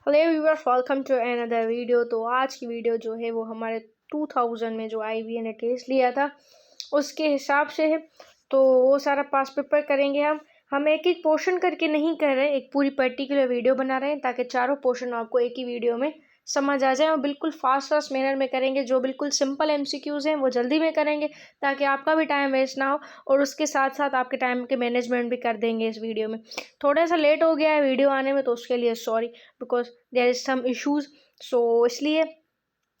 Hello viewers, welcome to another video. तो आज की वीडियो जो है वो हमारे 2000 में जो आईबीए ने टेस्ट लिया था उसके हिसाब से है। तो वो सारा पास पेपर करेंगे हम एक एक पोर्शन करके नहीं कर रहे, एक पूरी पर्टिकुलर वीडियो बना रहे हैं ताकि चारों पोर्शन आपको एक ही वीडियो में समझ आ जाए और बिल्कुल फास्ट मैनर में करेंगे। जो बिल्कुल सिंपल एमसीक्यूज़ हैं वो जल्दी में करेंगे ताकि आपका भी टाइम वेस्ट ना हो और उसके साथ साथ आपके टाइम के मैनेजमेंट भी कर देंगे। इस वीडियो में थोड़ा सा लेट हो गया है वीडियो आने में, तो उसके लिए sorry, because there is some issues. So इसलिए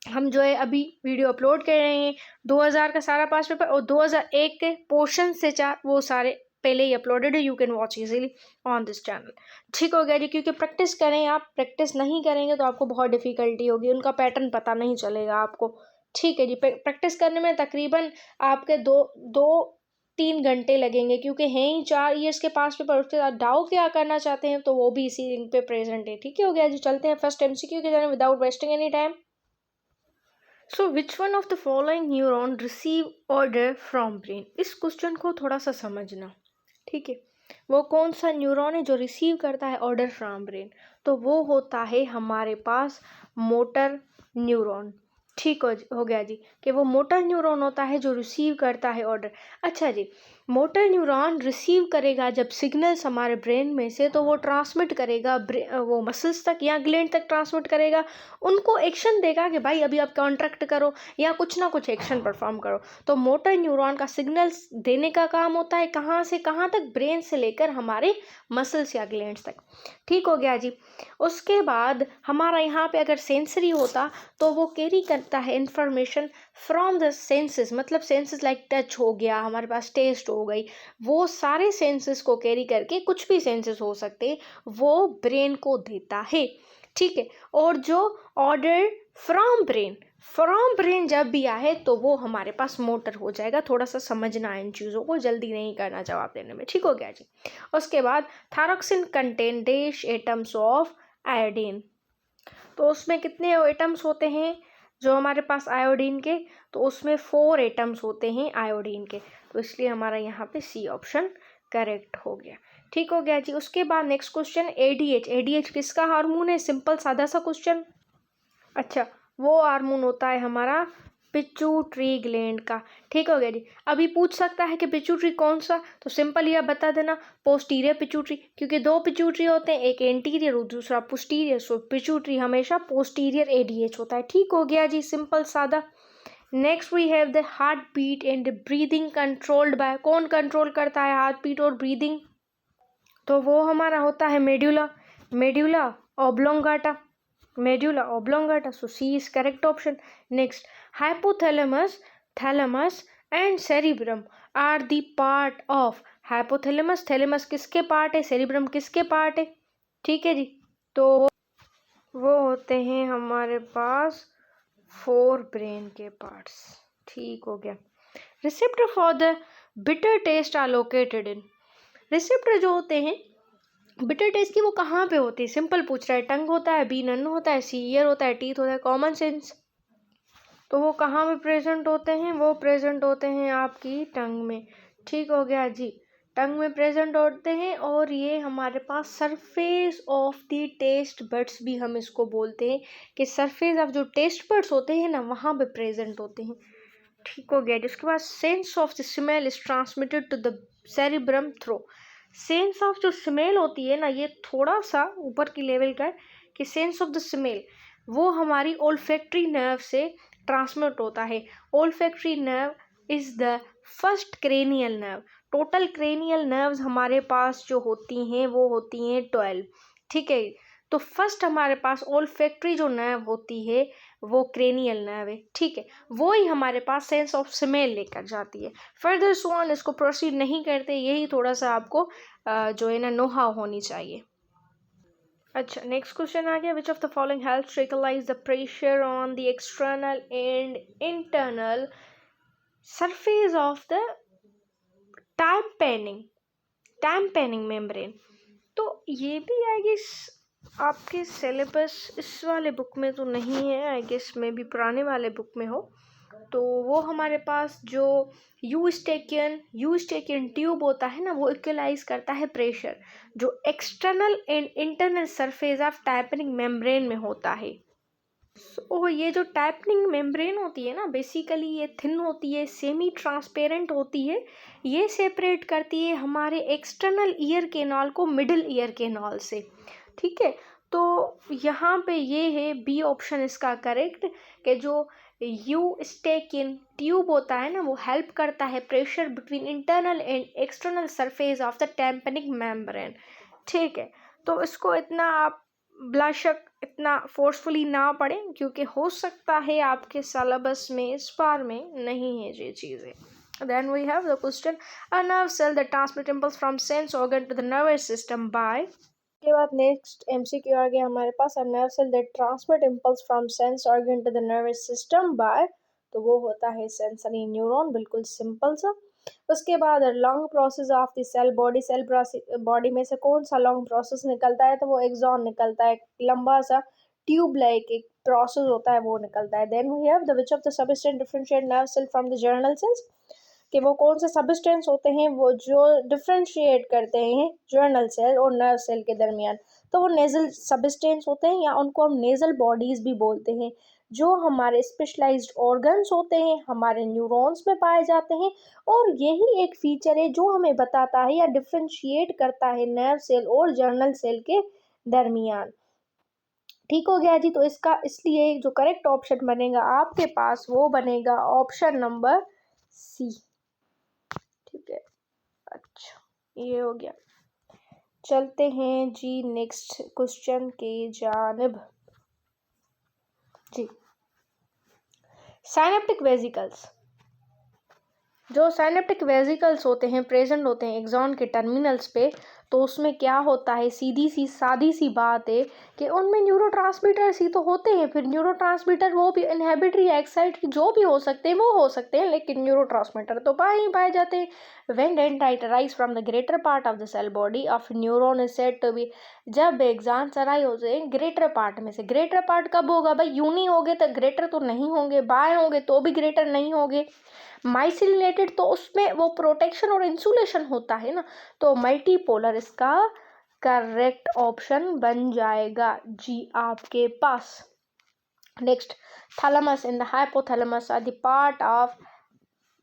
हम जो है अभी वीडियो अपलोड कर रहे हैं। 2000 का सारा पास पेपर और 2001 के पोर्शन से चार वो सारे पहले ही अपलोडेड है। You can watch easily on this channel. ठीक हो गया जी, क्योंकि प्रैक्टिस करें, आप प्रैक्टिस नहीं करेंगे तो आपको बहुत डिफ़िकल्टी होगी, उनका पैटर्न पता नहीं चलेगा आपको। ठीक है जी, प्रैक्टिस करने में तकरीबन आपके दो 3 घंटे लगेंगे, क्योंकि हैं ही 4 ईयर्स के पास पेपर। उसके बाद डाउ क्या करना चाहते हैं तो वो भी इसी लिंक पे प्रेजेंट है। ठीक हो गया जी, चलते हैं फर्स्ट एमसीक्यू के जाने without wasting any time. So which one of the following neuron receive order from brain. इस क्वेश्चन को थोड़ा सा समझना, ठीक है। वो कौन सा न्यूरॉन है जो रिसीव करता है ऑर्डर फ्रॉम ब्रेन? तो वो होता है हमारे पास मोटर न्यूरॉन। ठीक हो गया जी, कि वो मोटर न्यूरॉन होता है जो रिसीव करता है ऑर्डर। अच्छा जी, मोटर न्यूरॉन रिसीव करेगा जब सिग्नल्स हमारे ब्रेन में से, तो वो ट्रांसमिट करेगा वो मसल्स तक या ग्लैंड तक ट्रांसमिट करेगा। उनको एक्शन देगा कि भाई अभी आप कॉन्ट्रैक्ट करो या कुछ ना कुछ एक्शन परफॉर्म करो। तो मोटर न्यूरॉन का सिग्नल्स देने का काम होता है कहाँ से कहाँ तक? ब्रेन से लेकर हमारे मसल्स या ग्लैंड्स तक। ठीक हो गया जी। उसके बाद हमारा यहाँ पे अगर सेंसरी होता तो वो कैरी करता है इंफॉर्मेशन फ्रॉम द सेंसेस, मतलब सेंसेस लाइक टच हो गया, हमारे पास टेस्ट हो गई, वो सारे सेंसेस को कैरी करके, कुछ भी सेंसेस हो सकते, वो ब्रेन को देता है। ठीक है, और जो ऑर्डर फ्रॉम ब्रेन जब भी आए तो वो हमारे पास मोटर हो जाएगा। थोड़ा सा समझना है इन चीज़ों को, जल्दी नहीं करना जवाब देने में। ठीक हो गया जी। उसके बाद thyroxine contain dash atoms of iodine. तो उसमें कितने एटम्स होते हैं जो हमारे पास आयोडीन के? तो उसमें 4 एटम्स होते हैं आयोडीन के, तो इसलिए हमारा यहाँ पे सी ऑप्शन करेक्ट हो गया। ठीक हो गया जी। उसके बाद नेक्स्ट क्वेश्चन, एडीएच किसका हार्मोन है? सिंपल सादा सा क्वेश्चन। अच्छा, वो हार्मोन होता है हमारा पिट्यूटरी ग्लैंड का। ठीक हो गया जी। अभी पूछ सकता है कि पिट्यूटरी कौन सा, तो सिंपल यह बता देना पोस्टीरियर पिट्यूटरी, क्योंकि 2 पिट्यूटरी होते हैं, एक एंटीरियर और दूसरा पोस्टीरियर। सो पिट्यूटरी हमेशा पोस्टीरियर एडीएच होता है। ठीक हो गया जी, सिंपल सादा। Next we have the heart beat and breathing controlled by. कौन कंट्रोल करता है हार्ट बीट और ब्रीदिंग? तो वो हमारा होता है medulla oblongata. So C is correct option. Next, hypothalamus, thalamus and cerebrum are the part of. Hypothalamus, thalamus किसके पार्ट है, सेरिब्रम किसके पार्ट है? ठीक है जी, तो वो होते हैं हमारे पास 4 ब्रेन के पार्ट्स। ठीक हो गया। Receptor for the bitter taste are located in. Receptor जो होते हैं बिटर टेस्ट की, वो कहाँ पे होती है? सिंपल पूछ रहा है। टंग होता है, बी नन होता है, सी ईयर होता है, टीथ होता है, कॉमन सेंस। तो वो कहाँ पे प्रेजेंट होते हैं? वो प्रेजेंट होते हैं आपकी टंग में। ठीक हो गया जी, टंग में प्रेजेंट होते हैं, और ये हमारे पास surface of the taste buds भी हम इसको बोलते हैं, कि सरफेस ऑफ जो टेस्ट बड्स होते हैं ना, वहाँ पे प्रेजेंट होते हैं। ठीक हो गया। जिसके बाद sense of the smell is transmitted to the cerebrum through. Sense of जो स्मेल होती है ना, ये थोड़ा सा ऊपर की लेवल का है, कि सेंस ऑफ द स्मेल वो हमारी ओल्फैक्टरी नर्व से ट्रांसमिट होता है। Olfactory nerve is the first cranial nerve. Total cranial nerves हमारे पास जो होती हैं वो होती हैं 12। ठीक है, तो फर्स्ट हमारे पास ओल्फैक्टरी जो नर्व होती है वो क्रेनियल नर्व है। ठीक है, वो ही हमारे पास सेंस ऑफ स्मेल लेकर जाती है। फर्दर सोन इसको प्रोसीड नहीं करते, यही थोड़ा सा आपको जो है ना नोहा होनी चाहिए। अच्छा, नेक्स्ट क्वेश्चन आ गया, which of the following helps equalize the pressure on the external and internal surface of the tympanic membrane. तो ये भी आई गेस आपके सिलेबस इस वाले बुक में तो नहीं है, आई गेस में भी पुराने वाले बुक में हो। तो वो हमारे पास जो यूस्टेकियन ट्यूब होता है ना, वो इक्वलाइज करता है प्रेशर जो external and internal surface of tympanic membrane में होता है। ये जो टाइपनिंग मेम्ब्रेन होती है ना, बेसिकली ये थिन होती है, सेमी ट्रांसपेरेंट होती है। ये सेपरेट करती है हमारे एक्सटर्नल ईयर केनाल को मिडिल ईयर केनाल से। ठीक है, तो यहाँ पे ये है बी ऑप्शन इसका करेक्ट, कि जो यूस्टेकिन ट्यूब होता है ना, वो हेल्प करता है pressure between internal and external surface of the tympanic membrane. ठीक है, तो इसको इतना आप बेशक इतना फोर्सफुली ना पढ़ें, क्योंकि हो सकता है आपके सिलेबस में इस बार में नहीं है ये चीज़ें। Then we have the question, a nerve cell that transmit impulse from sense organ to the nervous system by। के बाद नेक्स्ट MCQ आ गया हमारे पास, a nerve cell that transmit impulse from sense organ to the nervous system by, तो वो होता है sensory neuron, बिल्कुल सिंपल सा। उसके बाद long process of the cell body में से कौन सा लॉन्ग प्रोसेस निकलता है, तो वो एक्सॉन निकलता है, लंबा सा ट्यूब लाइक एक प्रोसेस होता है, वो निकलता है। Then we have the which of the substance differentiate nerve cell from the journal cells, कि वो कौन से सबस्टेंस होते हैं वो जो डिफरेंशिएट करते हैं जर्नल सेल और नर्व सेल के दरमियान, तो वो नेजल सबस्टेंस होते हैं, या उनको हम नेजल बॉडीज भी बोलते हैं, जो हमारे स्पेशलाइज्ड ऑर्गन्स होते हैं, हमारे न्यूरॉन्स में पाए जाते हैं। और यही एक फीचर है जो हमें बताता है या डिफरेंशिएट करता है नर्व सेल और जर्नल सेल के दरमियान। ठीक हो गया जी, तो इसका इसलिए जो करेक्ट ऑप्शन बनेगा आपके पास वो बनेगा ऑप्शन नंबर सी। ठीक है, अच्छा ये हो गया। चलते हैं जी नेक्स्ट क्वेश्चन के जानिब जी। साइनेप्टिक वेसिकल्स, जो साइनेप्टिक वेसिकल्स होते हैं प्रेजेंट होते हैं एक्सॉन के टर्मिनल्स पे, तो उसमें क्या होता है, सादी सी बात है कि उनमें न्यूरोट्रांसमीटर्स ही तो होते हैं। फिर न्यूरोट्रांसमीटर वो भी इनहिबिटरी या एक्साइटरी जो भी हो सकते हैं वो हो सकते हैं, लेकिन न्यूरोट्रांसमीटर तो पाए जाते हैं। When dendrite arise from the greater part of the cell body of neuron is said to be, जब एक्सॉन्स अराइज होते हैं ग्रेटर पार्ट में से। ग्रेटर पार्ट कब होगा भाई, यूनी होंगे तो ग्रेटर तो नहीं होंगे, बाय होंगे तो भी ग्रेटर नहीं होंगे। माइसिलेटेड तो उसमें वो प्रोटेक्शन और इंसुलेशन होता है ना, तो मल्टीपोलर इसका करेक्ट ऑप्शन बन जाएगा जी आपके पास। Next, thalamus and the hypothalamus are the part of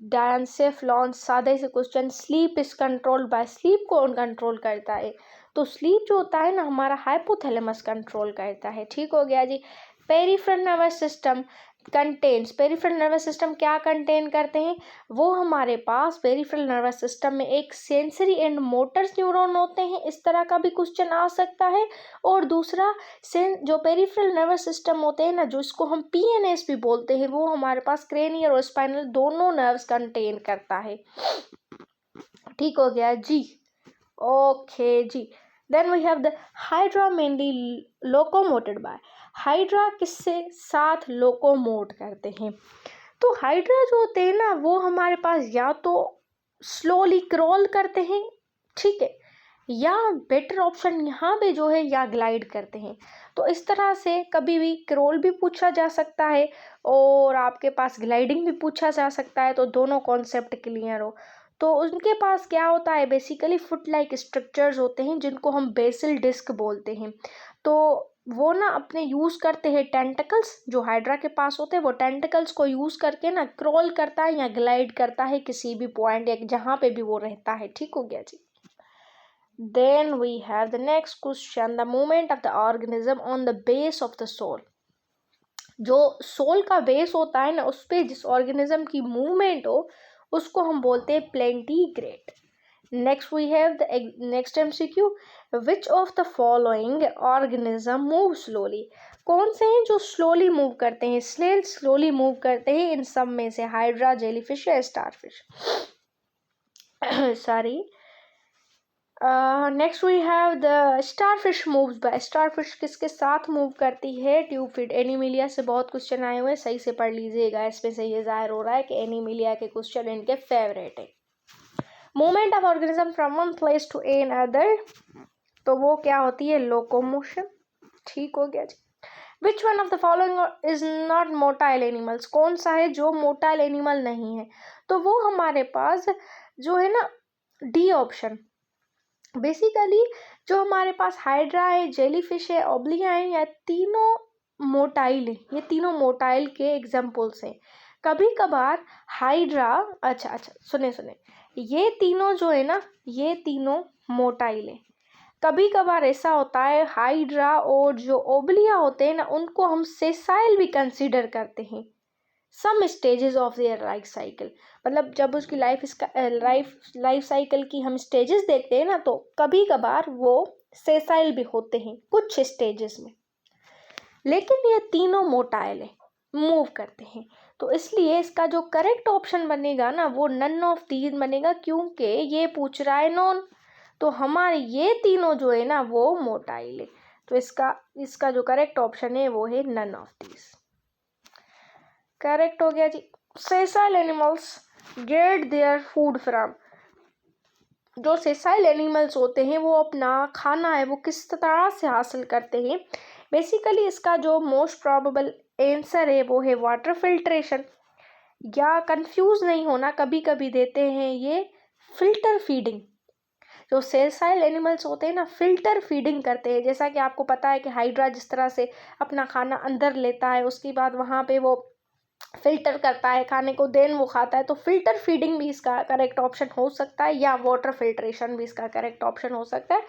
diencephalon. सादे से question, sleep is controlled by, sleep कौन कंट्रोल करता है, तो स्लीप जो होता है ना हमारा हाइपोथैलेमस कंट्रोल करता है। ठीक हो गया जी। Peripheral nervous system contains, peripheral nervous system क्या कंटेन करते हैं, वो हमारे पास पेरिफेरल नर्वस सिस्टम में एक सेंसरी एंड मोटर्स न्यूरॉन होते हैं, इस तरह का भी क्वेश्चन आ सकता है। और दूसरा जो पेरिफेरल नर्वस सिस्टम होते हैं ना, जो इसको हम PNS भी बोलते हैं, वो हमारे पास क्रेनियल और स्पाइनल दोनों नर्व्स कंटेन करता है। ठीक हो गया जी, ओके जी। Then we have the hydra mainly locomoted by, hydra किससे साथ लोकोमोट करते हैं, तो हाइड्रा जो होते हैं ना वो हमारे पास या तो स्लोली क्रॉल करते हैं, ठीक है, या बेटर ऑप्शन यहाँ पे जो है या ग्लाइड करते हैं। तो इस तरह से कभी भी क्रॉल भी पूछा जा सकता है और आपके पास ग्लाइडिंग भी पूछा जा सकता है, तो दोनों कॉन्सेप्ट क्लियर हो। तो उनके पास क्या होता है, बेसिकली फुट लाइक स्ट्रक्चर्स होते हैं जिनको हम बेसल डिस्क बोलते हैं। तो वो ना अपने यूज़ करते हैं टेंटिकल्स, जो हाइड्रा के पास होते हैं वो टेंटिकल्स को यूज़ करके ना क्रॉल करता है या ग्लाइड करता है किसी भी पॉइंट या जहाँ पे भी वो रहता है। ठीक हो गया जी। Then we have the next question, the movement of the organism on the base of the soul। जो सोल का बेस होता है ना उस पे जिस ऑर्गेनिज्म की मूवमेंट हो उसको हम बोलते हैं plantigrade. Next we have the next MCQ, which of the following organism move slowly, कौन से हैं जो स्लोली मूव करते हैं, स्लोली मूव करते हैं इन सब में से, हाइड्रा, जेलीफिश या starfish. Sorry, next we have the starfish moves by, starfish किसके साथ मूव करती है, ट्यूब फीड। एनीमिलिया से बहुत क्वेश्चन आए हुए हैं, सही से पढ़ लीजिएगा, इसमें से ये जाहिर हो रहा है कि एनीमिलिया के क्वेश्चन इनके फेवरेट है। Movement of organism from one place to another, तो वो क्या होती है, लोकोमोशन। ठीक हो गया जी। Which one of the following is not motile animals, कौन सा है जो मोटाइल एनिमल नहीं है, तो वो हमारे पास जो है ना डी ऑप्शन। बेसिकली जो हमारे पास हाइड्रा है, जेलीफिश है, ओब्लिया है, या तीनों मोटाइल है, ये तीनों मोटाइल के एग्जाम्पल्स हैं। कभी कभार हाइड्रा, अच्छा सुने ये तीनों जो है ना ये तीनों मोटाइल है। कभी कभार ऐसा होता है हाइड्रा और जो ओब्लिया होते हैं ना उनको हम सेसाइल भी कंसीडर करते हैं some stages of their life cycle. मतलब जब उसकी लाइफ साइकिल की हम स्टेजेस देखते हैं ना तो कभी कभार वो सेसाइल भी होते हैं कुछ स्टेजेस में, लेकिन ये तीनों मोटाइल है, मूव करते हैं। तो इसलिए इसका जो करेक्ट ऑप्शन बनेगा ना वो नन ऑफ दीज बनेगा, क्योंकि ये पूछ रहा है नॉन, तो हमारे ये तीनों जो है ना वो मोटाइल है। तो इसका जो करेक्ट ऑप्शन है वो है नन ऑफ दीज। करेक्ट हो गया जी। Sessile animals get their food from, जो सेसाइल एनिमल्स होते हैं वो अपना खाना है वो किस तरह से हासिल करते हैं। बेसिकली इसका जो मोस्ट प्रोबेबल आंसर है वो है वाटर फिल्ट्रेशन, या कंफ्यूज नहीं होना कभी कभी देते हैं ये फिल्टर फीडिंग। जो सेसाइल एनिमल्स होते हैं ना फिल्टर फीडिंग करते हैं, जैसा कि आपको पता है कि हाइड्रा जिस तरह से अपना खाना अंदर लेता है उसके बाद वहाँ पे वो फिल्टर करता है खाने को, देन वो खाता है। तो फिल्टर फीडिंग भी इसका करेक्ट ऑप्शन हो सकता है, या वाटर फिल्ट्रेशन भी इसका करेक्ट ऑप्शन हो सकता है,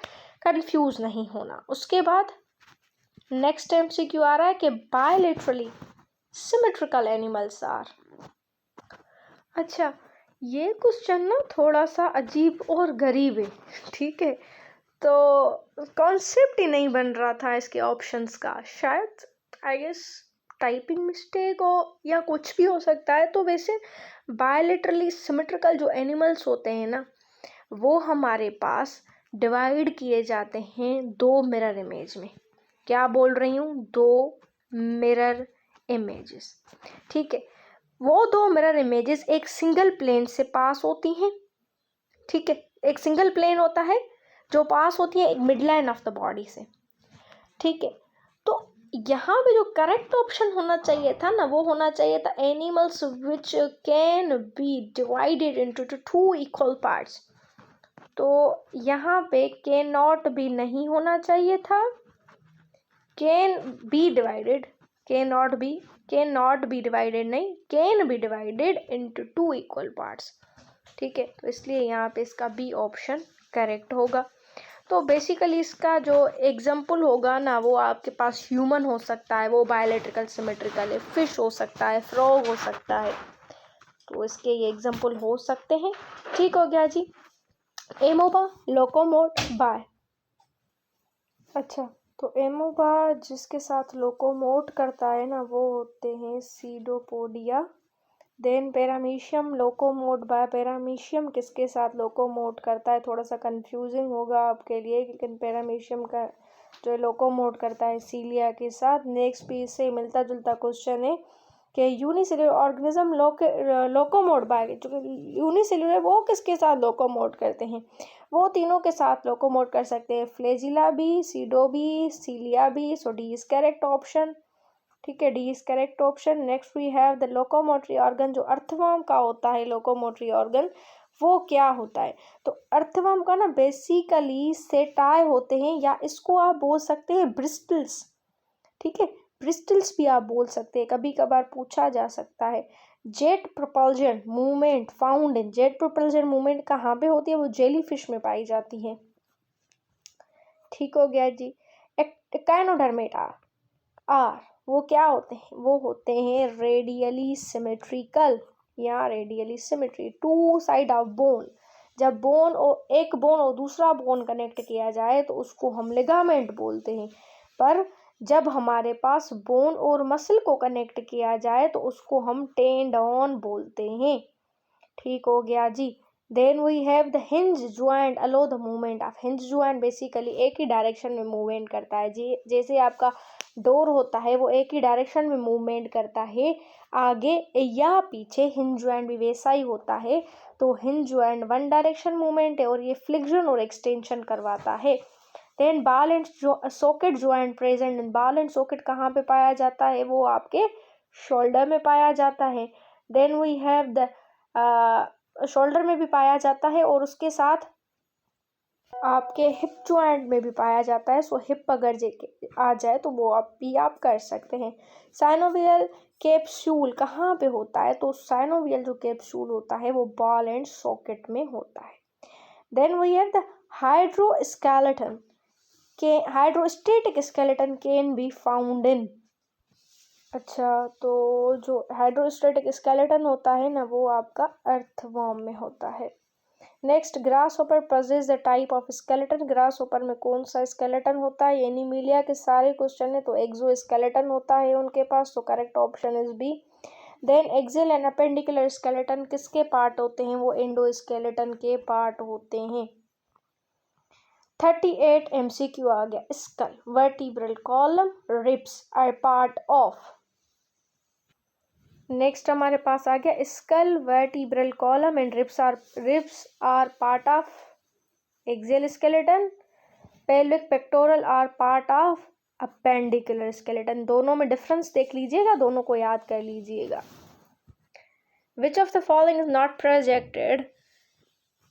कंफ्यूज नहीं होना। उसके बाद नेक्स्ट MCQ आ रहा है कि बायलैटरली सिमेट्रिकल एनिमल्स आर। अच्छा, ये क्वेश्चन ना थोड़ा सा अजीब और गरीब है, ठीक है, तो कॉन्सेप्ट ही नहीं बन रहा था इसके ऑप्शंस का, शायद आई गेस टाइपिंग मिस्टेक हो या कुछ भी हो सकता है। तो वैसे बायलैटरली सिमेट्रिकल जो एनिमल्स होते हैं ना वो हमारे पास डिवाइड किए जाते हैं दो मिरर इमेज में। क्या बोल रही हूँ, दो मिरर इमेजेस, ठीक है। वो दो मिरर इमेजेस एक सिंगल प्लेन से पास होती हैं, ठीक है, एक सिंगल प्लेन होता है जो पास होती है एक mid line of the body से, ठीक है। तो यहाँ पे जो करेक्ट ऑप्शन होना चाहिए था ना वो होना चाहिए था animals which can be divided into two equal parts. तो यहाँ पे कैन नॉट बी नहीं होना चाहिए था, can be divided, can not be divided नहीं, can be divided into two equal parts, ठीक है। तो इसलिए यहाँ पे इसका बी ऑप्शन करेक्ट होगा। तो बेसिकली इसका जो एग्जाम्पल होगा ना वो आपके पास ह्यूमन हो सकता है, वो बायलैटरल सिमेट्रिकल है, फिश हो सकता है, फ्रॉग हो सकता है, तो इसके ये एग्जाम्पल हो सकते हैं। ठीक हो गया जी। एमोबा लोकोमोट बाय, अच्छा तो एमोबा जिसके साथ लोकोमोट करता है ना वो होते हैं pseudopodia. Then paramecium locomote by, paramecium किसके साथ लोकोमोट करता है, थोड़ा सा कंफ्यूजिंग होगा आपके लिए, लेकिन पैरामीशियम का जो लोकोमोट करता है सीलिया के साथ। नेक्स्ट भी इससे मिलता जुलता क्वेश्चन है कि यूनिसेल्युलर ऑर्गेनिज्म लोकोमोट बाय, जो यूनिसेल्युलर वो किसके साथ लोकोमोट करते हैं, वो तीनों के साथ लोकोमोट कर सकते हैं, फ्लैजिला भी, सीडो भी, सीलिया भी। So D is correct option, ठीक है, D is correct option. Next we have the locomotory organ, जो अर्थवर्म का होता है लोकोमोटरी ऑर्गन वो क्या होता है, तो अर्थवर्म का ना बेसिकली सेटाई होते हैं, या इसको आप बोल सकते हैं ब्रिस्टल्स, ठीक है, ब्रिस्टल्स भी आप बोल सकते हैं, कभी कभार पूछा जा सकता है। Jet propulsion movement found in, jet propulsion movement कहाँ पे होती है, वो जेलीफिश में पाई जाती है। ठीक हो गया जी। एकाइनोडर्मेटा आर, वो क्या होते हैं, वो होते हैं रेडियली सिमेट्रिकल, या radially symmetry, two side of bone. जब बोन और एक बोन और दूसरा बोन कनेक्ट किया जाए तो उसको हम लिगामेंट बोलते हैं, पर जब हमारे पास बोन और मसल को कनेक्ट किया जाए तो उसको हम टेंडन बोलते हैं। ठीक हो गया जी। Then we have the hinge joint allow the movement of, hinge joint basically एक ही डायरेक्शन में मूवमेंट करता है जी, जैसे आपका डोर होता है वो एक ही डायरेक्शन में मूवमेंट करता है आगे या पीछे, हिंज ज्वाइंट भी वैसा ही होता है। तो hinge joint one direction movement है और ये फ्लेक्शन और एक्सटेंशन करवाता है। Then ball and socket joint present, ball and socket कहाँ पे पाया जाता है, वो आपके शोल्डर में पाया जाता है। Then we have the shoulder में भी पाया जाता है और उसके साथ आपके हिप ज्वाइंट में भी पाया जाता है। सो हिप अगर आ जाए तो वो आप कर सकते हैं। साइनोवियल कैप्सूल कहाँ पे होता है, तो साइनोवियल जो कैप्सूल होता है वो बॉल एंड सॉकेट में होता है। Then we have the hydroskeleton के hydrostatic skeleton can be found in. अच्छा, तो जो हाइड्रोस्टेटिक स्केलेटन होता है ना वो आपका अर्थवर्म में होता है। Next, grass hopper पजेज the type of skeleton, grass hopper में कौन सा स्केलेटन होता है, एनीमिलिया के सारे क्वेश्चन है तो एक्सो स्केलेटन होता है उनके पास, तो correct option is B. Then axial and appendicular skeleton किसके पार्ट होते हैं, वो एंडोस्केलेटन के पार्ट होते हैं। 38 MCQ आ गया, skull, vertebral column, ribs are part of. Next हमारे पास आ गया skull, vertebral column and ribs are part of axial skeleton, pelvic pectoral are part of appendicular skeleton. दोनों में डिफरेंस देख लीजिएगा, दोनों को याद कर लीजिएगा। Which of the following is not projected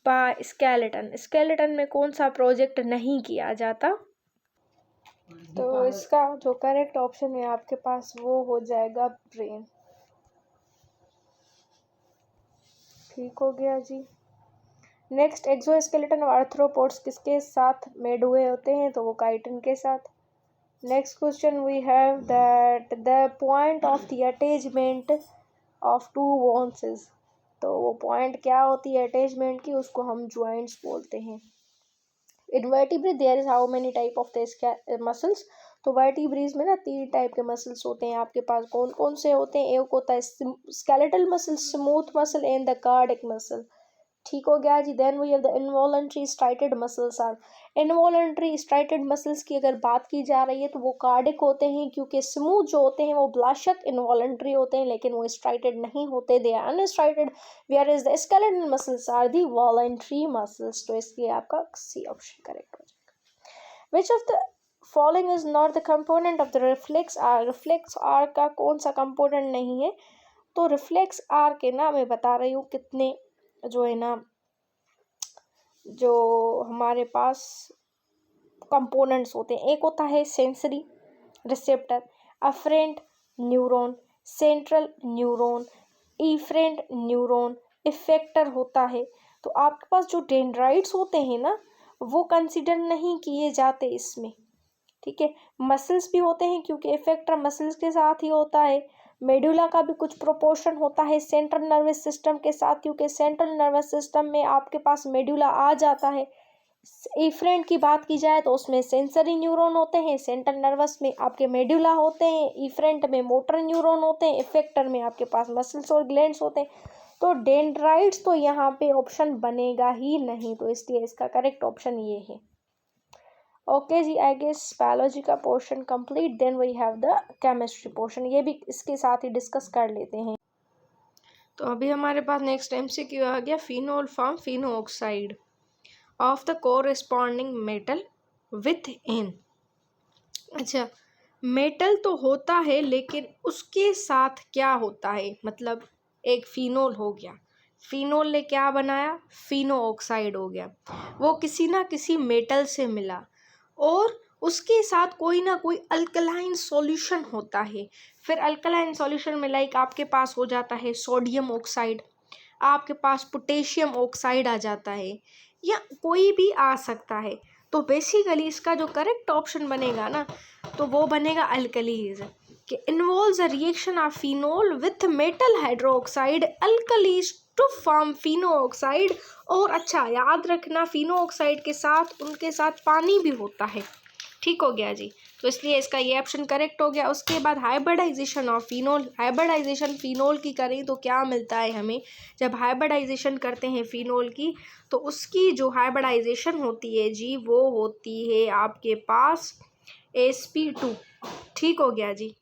by skeleton, skeleton में कौन सा प्रोजेक्ट नहीं किया जाता, तो इसका जो करेक्ट ऑप्शन है आपके पास वो हो जाएगा ब्रेन। ठीक हो गया जी। नेक्स्ट, एक्सोस्केलेटन और आर्थ्रोपोड्स किसके साथ मेड हुए होते हैं, तो वो काइटिन के साथ। Next question we have that the point of the attachment of two bones is, तो वो पॉइंट क्या होती है अटैचमेंट की, उसको हम ज्वाइंट्स बोलते हैं। In vertebrae there is how many type of the muscles, तो वर्टिब्रीज में ना 3 टाइप के मसल्स होते हैं आपके पास। कौन कौन से होते हैं, एक होता है skeletal muscle, smooth muscle and the cardiac muscle. ठीक हो गया जी। Then we have the involuntary striated muscles are, involuntary striated muscles की अगर बात की जा रही है तो वो कार्डिक होते हैं, क्योंकि स्मूथ जो होते हैं वो बेशक इनवॉलंटरी होते हैं लेकिन वो स्ट्राइटेड नहीं होते, they are unstriated, where is the skeletal muscles are the voluntary muscles, तो इसलिए आपका सी ऑप्शन करेक्ट हो जाएगा। Which of the following is not the component of the reflex arc, reflex arc का कौन सा कंपोनेंट नहीं है, तो रिफ्लेक्स आर के ना मैं बता रही हूँ कितने जो है ना जो हमारे पास कंपोनेंट्स होते हैं। एक होता है sensory receptor, afferent neuron, central neuron, efferent neuron, effector होता है। तो आपके पास जो डेंड्राइट्स होते हैं ना वो कंसिडर नहीं किए जाते इसमें, ठीक है। मसल्स भी होते हैं क्योंकि इफेक्टर मसल्स के साथ ही होता है। मेडुला का भी कुछ प्रोपोर्शन होता है सेंट्रल नर्वस सिस्टम के साथ, क्योंकि सेंट्रल नर्वस सिस्टम में आपके पास मेडुला आ जाता है। इफरेंट की बात की जाए तो उसमें सेंसरी न्यूरॉन होते हैं, सेंट्रल नर्वस में आपके मेडुला होते हैं, इफरेंट में मोटर न्यूरॉन होते हैं, इफेक्टर में आपके पास मसल्स और ग्लैंड्स होते हैं। तो डेंड्राइट्स तो यहाँ पे ऑप्शन बनेगा ही नहीं, तो इसलिए इसका करेक्ट ऑप्शन ये है। ओके जी, आई गेस बायोलॉजी का portion complete. Then we have the chemistry portion, ये भी इसके साथ ही डिस्कस कर लेते हैं। तो अभी हमारे पास नेक्स्ट MCQ आ गया, phenol form Fino oxide of the corresponding metal with इन। अच्छा, मेटल तो होता है लेकिन उसके साथ क्या होता है, मतलब एक फिनोल हो गया, फिनोल ने क्या बनाया, फिनो ऑक्साइड हो गया, वो किसी ना किसी मेटल से मिला और उसके साथ कोई ना कोई अल्कलाइन सॉल्यूशन होता है। फिर अल्कलाइन सॉल्यूशन में लाइक आपके पास हो जाता है सोडियम ऑक्साइड, आपके पास पोटेशियम ऑक्साइड आ जाता है, या कोई भी आ सकता है। तो बेसिकली इसका जो करेक्ट ऑप्शन बनेगा ना तो वो बनेगा अल्कलीज, कि involves a reaction of phenol with metal hydroxide alkalis to form phenoxide. और अच्छा याद रखना, फिनो ऑक्साइड के साथ उनके साथ पानी भी होता है। ठीक हो गया जी, तो इसलिए इसका ये ऑप्शन करेक्ट हो गया। उसके बाद hybridization of phenol, hybridization phenol की करें तो क्या मिलता है हमें, जब हाइब्रिडाइजेशन करते हैं फिनोल की तो उसकी जो हाइब्रिडाइजेशन होती है जी वो होती है आपके पास sp2। ठीक हो गया जी,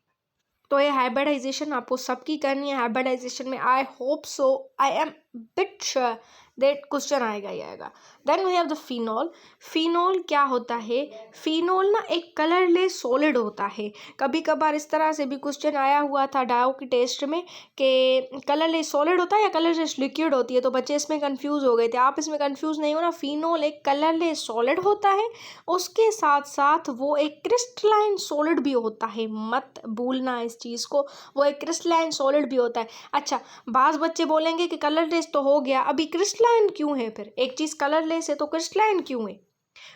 तो ये हाइब्रिडाइजेशन आपको सबकी करनी है। हाइब्रिडाइजेशन में I hope so, I am bit sure that question आएगा ही आएगा। Then we have the phenol. Phenol क्या होता है? फिनॉल ना एक कलरलेस सॉलिड होता है। कभी कभार इस तरह से भी क्वेश्चन आया हुआ था डायो की टेस्ट में कि कलरलेस सॉलिड होता है या कलरलेस लिक्विड होती है, तो बच्चे इसमें कंफ्यूज हो गए थे। आप इसमें कंफ्यूज नहीं हो ना, फिनॉल एक कलरलेस सॉलिड होता है, उसके साथ साथ वो एक क्रिस्टलाइन सॉलिड भी होता है, मत भूलना इस चीज़ को, वो एक क्रिस्टलाइन सॉलिड भी होता है। अच्छा, बाज़ बच्चे बोलेंगे कि कलरलेस तो हो गया, अभी क्रिस्टलाइन क्यों है? फिर एक चीज़ कलरलेस है तो क्रिस्टलाइन क्यों है?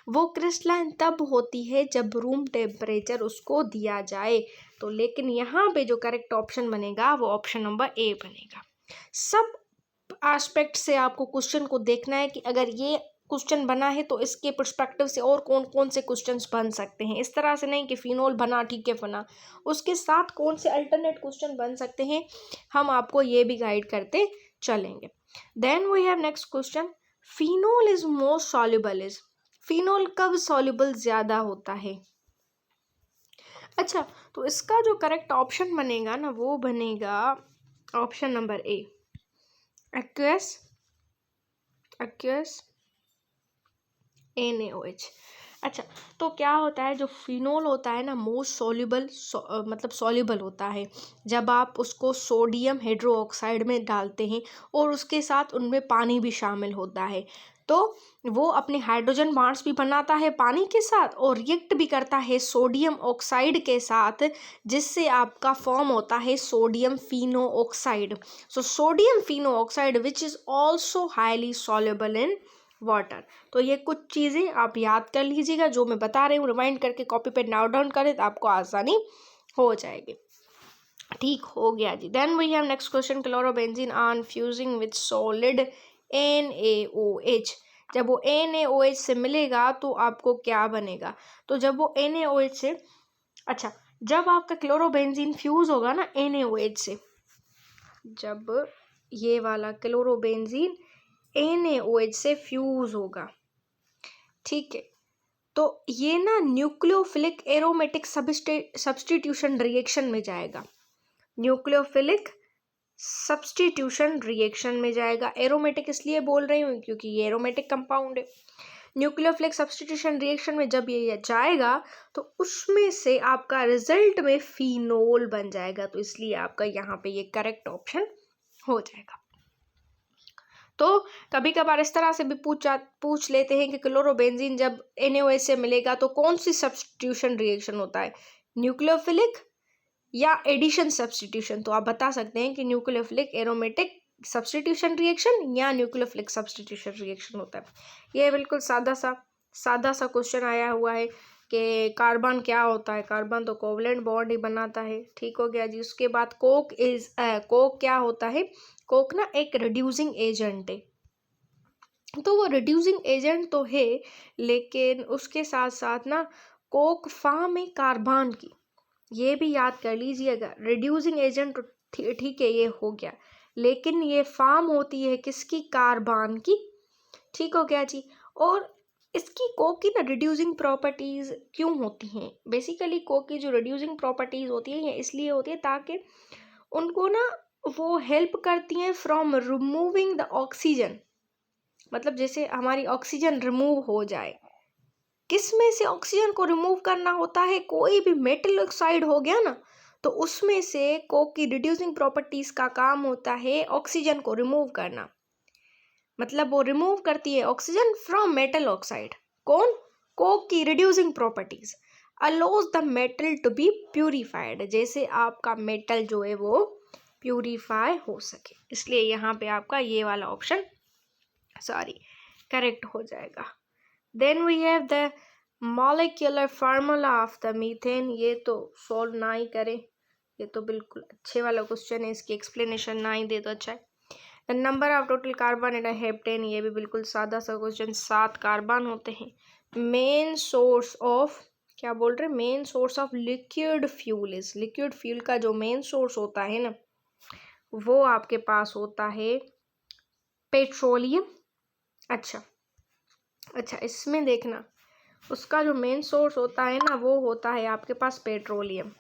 वो क्रिस्टलाइन तब होती है जब रूम टेम्परेचर उसको दिया जाए। तो लेकिन यहाँ पे जो करेक्ट ऑप्शन बनेगा वो ऑप्शन नंबर ए बनेगा। सब एस्पेक्ट से आपको क्वेश्चन को देखना है कि अगर ये क्वेश्चन बना है तो इसके पर्सपेक्टिव से और कौन कौन से क्वेश्चंस बन सकते हैं। इस तरह से नहीं कि फिनोल बना ठीक है बना, उसके साथ कौन से अल्टरनेट क्वेश्चन बन सकते हैं, हम आपको ये भी गाइड करते चलेंगे। Then we have next question, phenol is most soluble is. Phenol कब सॉल्युबल ज़्यादा होता है? अच्छा, तो इसका जो करेक्ट ऑप्शन बनेगा ना वो बनेगा option number A, aqueous NaOH। अच्छा, तो क्या होता है, जो फिनोल होता है ना मोस्ट सॉल्युबल मतलब सॉल्युबल होता है जब आप उसको सोडियम हाइड्रोक्साइड में डालते हैं और उसके साथ उनमें पानी भी शामिल होता है, तो वो अपने हाइड्रोजन बॉन्ड्स भी बनाता है पानी के साथ और रिएक्ट भी करता है सोडियम ऑक्साइड के साथ, जिससे आपका फॉर्म होता है sodium Fino oxide. So sodium Fino oxide which is also highly soluble in water. तो ये कुछ चीज़ें आप याद कर लीजिएगा, जो मैं बता रही हूँ रिमाइंड करके कॉपी पे नोट डाउन करें तो आपको आसानी हो जाएगी। ठीक हो गया जी। Then we have next question, chlorobenzene on fusing with solid NaOH। जब वो NaOH से मिलेगा तो आपको क्या बनेगा? तो जब वो NaOH से, अच्छा, जब आपका क्लोरोबेंजीन फ्यूज होगा ना NaOH से, जब ये वाला क्लोरोबेंजीन NaOH से फ्यूज होगा, ठीक है, तो ये ना न्यूक्लियोफिलिक एरोमेटिक सब्स्टिट्यूशन रिएक्शन में जाएगा। न्यूक्लियोफिलिक सब्स्टिट्यूशन रिएक्शन में जाएगा। एरोमेटिक इसलिए बोल रही हूँ क्योंकि ये एरोमेटिक कंपाउंड है। न्यूक्लियोफिलिक सब्स्टिट्यूशन रिएक्शन में जब ये जाएगा तो उसमें से आपका रिजल्ट में फिनोल बन जाएगा, तो इसलिए आपका यहाँ पे ये करेक्ट ऑप्शन हो जाएगा। तो कभी कभार इस तरह से भी पूछ लेते हैं कि क्लोरोबेंजीन जब NaOH से मिलेगा तो कौन सी सब्स्टिट्यूशन रिएक्शन होता है, न्यूक्लियोफिलिक या एडिशन सब्स्टिट्यूशन? तो आप बता सकते हैं कि न्यूक्लियोफिलिक एरोमेटिक सब्स्टिट्यूशन रिएक्शन या न्यूक्लियोफिलिक सब्स्टिट्यूशन रिएक्शन होता है। ये बिल्कुल सादा सा क्वेश्चन आया हुआ है कि कार्बन क्या होता है। कार्बन तो कोवलेंट बॉन्ड ही बनाता है। ठीक हो गया जी। उसके बाद कोक क्या होता है? कोक ना एक रिड्यूसिंग एजेंट है। तो वो रिड्यूसिंग एजेंट तो है, लेकिन उसके साथ साथ ना कोक फॉर्म है कार्बन की, ये भी याद कर लीजिएगा। रिड्यूसिंग एजेंट ठीक है, ये हो गया, लेकिन ये फॉर्म होती है किसकी? कार्बन की। ठीक हो गया जी। और इसकी कोक की ना रिड्यूसिंग प्रॉपर्टीज़ क्यों होती हैं? बेसिकली कोक की जो रिड्यूसिंग प्रॉपर्टीज़ होती है ये इसलिए होती है ताकि उनको ना वो हेल्प करती हैं फ्रॉम रिमूविंग द ऑक्सीजन। मतलब जैसे हमारी ऑक्सीजन रिमूव हो जाए, किस में से ऑक्सीजन को रिमूव करना होता है? कोई भी मेटल ऑक्साइड हो गया ना, तो उसमें से कोक की रिड्यूसिंग प्रॉपर्टीज का काम होता है ऑक्सीजन को रिमूव करना। मतलब वो रिमूव करती है ऑक्सीजन फ्रॉम मेटल ऑक्साइड। कौन? कोक की reducing properties allows the metal to be purified, जैसे आपका मेटल जो है वो प्यूरिफाई हो सके। इसलिए यहाँ पे आपका ये वाला ऑप्शन करेक्ट हो जाएगा। Then we have the molecular formula of the methane. ये तो सॉल्व ना ही करें, ये तो बिल्कुल अच्छे वाला क्वेश्चन है, इसकी एक्सप्लेनेशन ना ही दे तो अच्छा है। The number of total carbon in a heptane, ये भी बिल्कुल सादा सा क्वेश्चन, 7 कार्बन होते हैं। मेन सोर्स ऑफ, क्या बोल रहे हैं? Main source of liquid fuel is, liquid fuel का जो मेन सोर्स होता है ना वो आपके पास होता है पेट्रोलियम। अच्छा, इसमें देखना, उसका जो मेन सोर्स होता है ना वो होता है आपके पास पेट्रोलियम।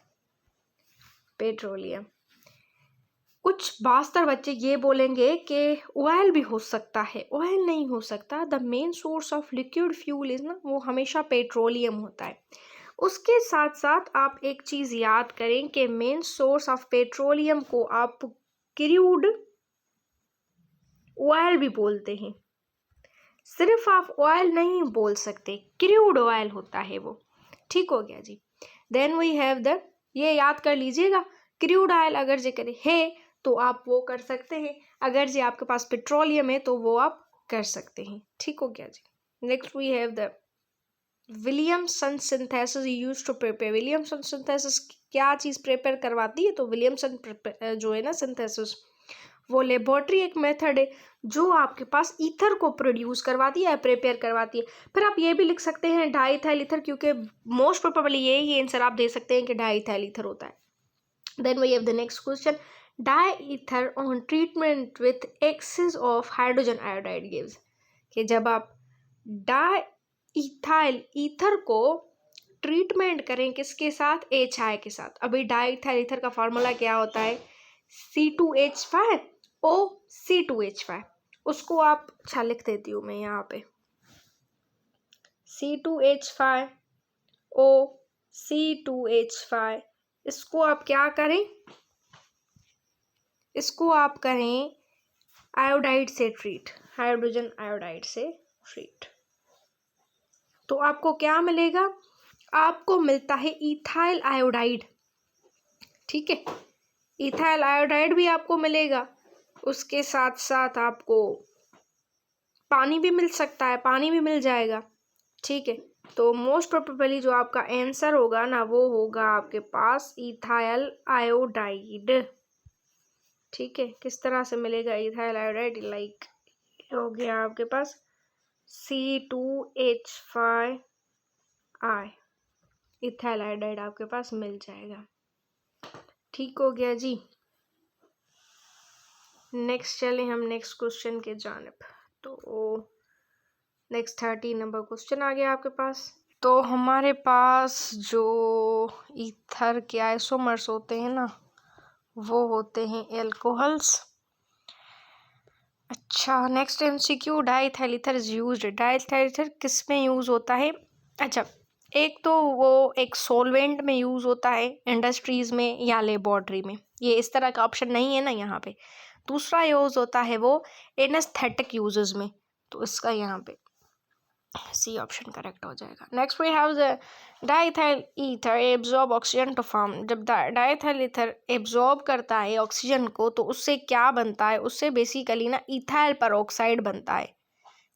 कुछ बास्तर बच्चे ये बोलेंगे कि ऑयल भी हो सकता है, ऑयल नहीं हो सकता। The main source of liquid fuel is ना, वो हमेशा पेट्रोलियम होता है। उसके साथ साथ आप एक चीज़ याद करें कि मेन सोर्स ऑफ पेट्रोलियम को आप क्रूड ऑयल भी बोलते हैं। सिर्फ आप ऑयल नहीं बोल सकते, क्रूड ऑयल होता है वो। ठीक हो गया जी। देन वी हैव द, ये याद कर लीजिएगा, क्रूड ऑयल अगर जिक्र है तो आप वो कर सकते हैं, अगर जी आपके पास पेट्रोलियम है तो वो आप कर सकते हैं। ठीक हो गया जी। Next we have the Williamson synthesis use to prepare. Williamson synthesis क्या चीज़ प्रिपेयर करवाती है? तो विलियमसन जो है ना सिंथेसिस, वो लेबोरेटरी एक मेथड है जो आपके पास ईथर को प्रोड्यूस करवाती है, प्रिपेयर करवाती है। फिर आप ये भी लिख सकते हैं डाईइथाइल ईथर, क्योंकि मोस्ट प्रोबेबली यही आंसर आप दे सकते हैं कि डाईइथाइल ईथर होता है। Then we have the next question, diether on treatment with excess of hydrogen iodide gives. कि जब आप डाईइथाइल ईथर को ट्रीटमेंट करें किसके साथ? HI के साथ। अभी डाईइथाइल ईथर का फार्मूला क्या होता है? C2H5O, C2H5। उसको आप, अच्छा लिख देती हूँ मैं यहाँ पे, C2H5O, C2H5। इसको आप क्या करें? इसको आप करें आयोडाइड से ट्रीट, हाइड्रोजन आयोडाइड से ट्रीट। तो आपको क्या मिलेगा? आपको मिलता है इथाइल आयोडाइड। ठीक है, इथाइल आयोडाइड भी आपको मिलेगा। उसके साथ साथ आपको पानी भी मिल सकता है, पानी भी मिल जाएगा। ठीक है, तो मोस्ट प्रोबेबली जो आपका आंसर होगा ना, वो होगा आपके पास इथाइल आयोडाइड। ठीक है, किस तरह से मिलेगा इथाइल आयोडाइड? लाइक हो गया आपके पास C2H5I, इथाइल आयोडाइड आपके पास मिल जाएगा। ठीक हो गया जी। नेक्स्ट चले हम नेक्स्ट क्वेश्चन के जानिब। तो नेक्स्ट 30 नंबर क्वेश्चन आ गया आपके पास। तो हमारे पास जो ईथर के आइसोमर्स होते हैं ना, वो होते हैं एल्कोहल्स। अच्छा, next MCQ, diethyl ether is used. Diethyl ether किस में यूज़ होता है? अच्छा, एक तो वो एक सॉल्वेंट में यूज़ होता है, इंडस्ट्रीज़ में या लेबॉर्ट्री में, ये इस तरह का ऑप्शन नहीं है ना यहाँ पे। दूसरा यूज़ होता है वो एनेस्थेटिक यूजेस में, तो इसका यहाँ पे C ऑप्शन करेक्ट हो जाएगा। Next we have the diethyl ether absorb oxygen to form. जब डाईइथाइल ईथर एब्जॉर्ब करता है ऑक्सीजन को तो उससे क्या बनता है? उससे बेसिकली ना इथाइल पर ऑक्साइड बनता है।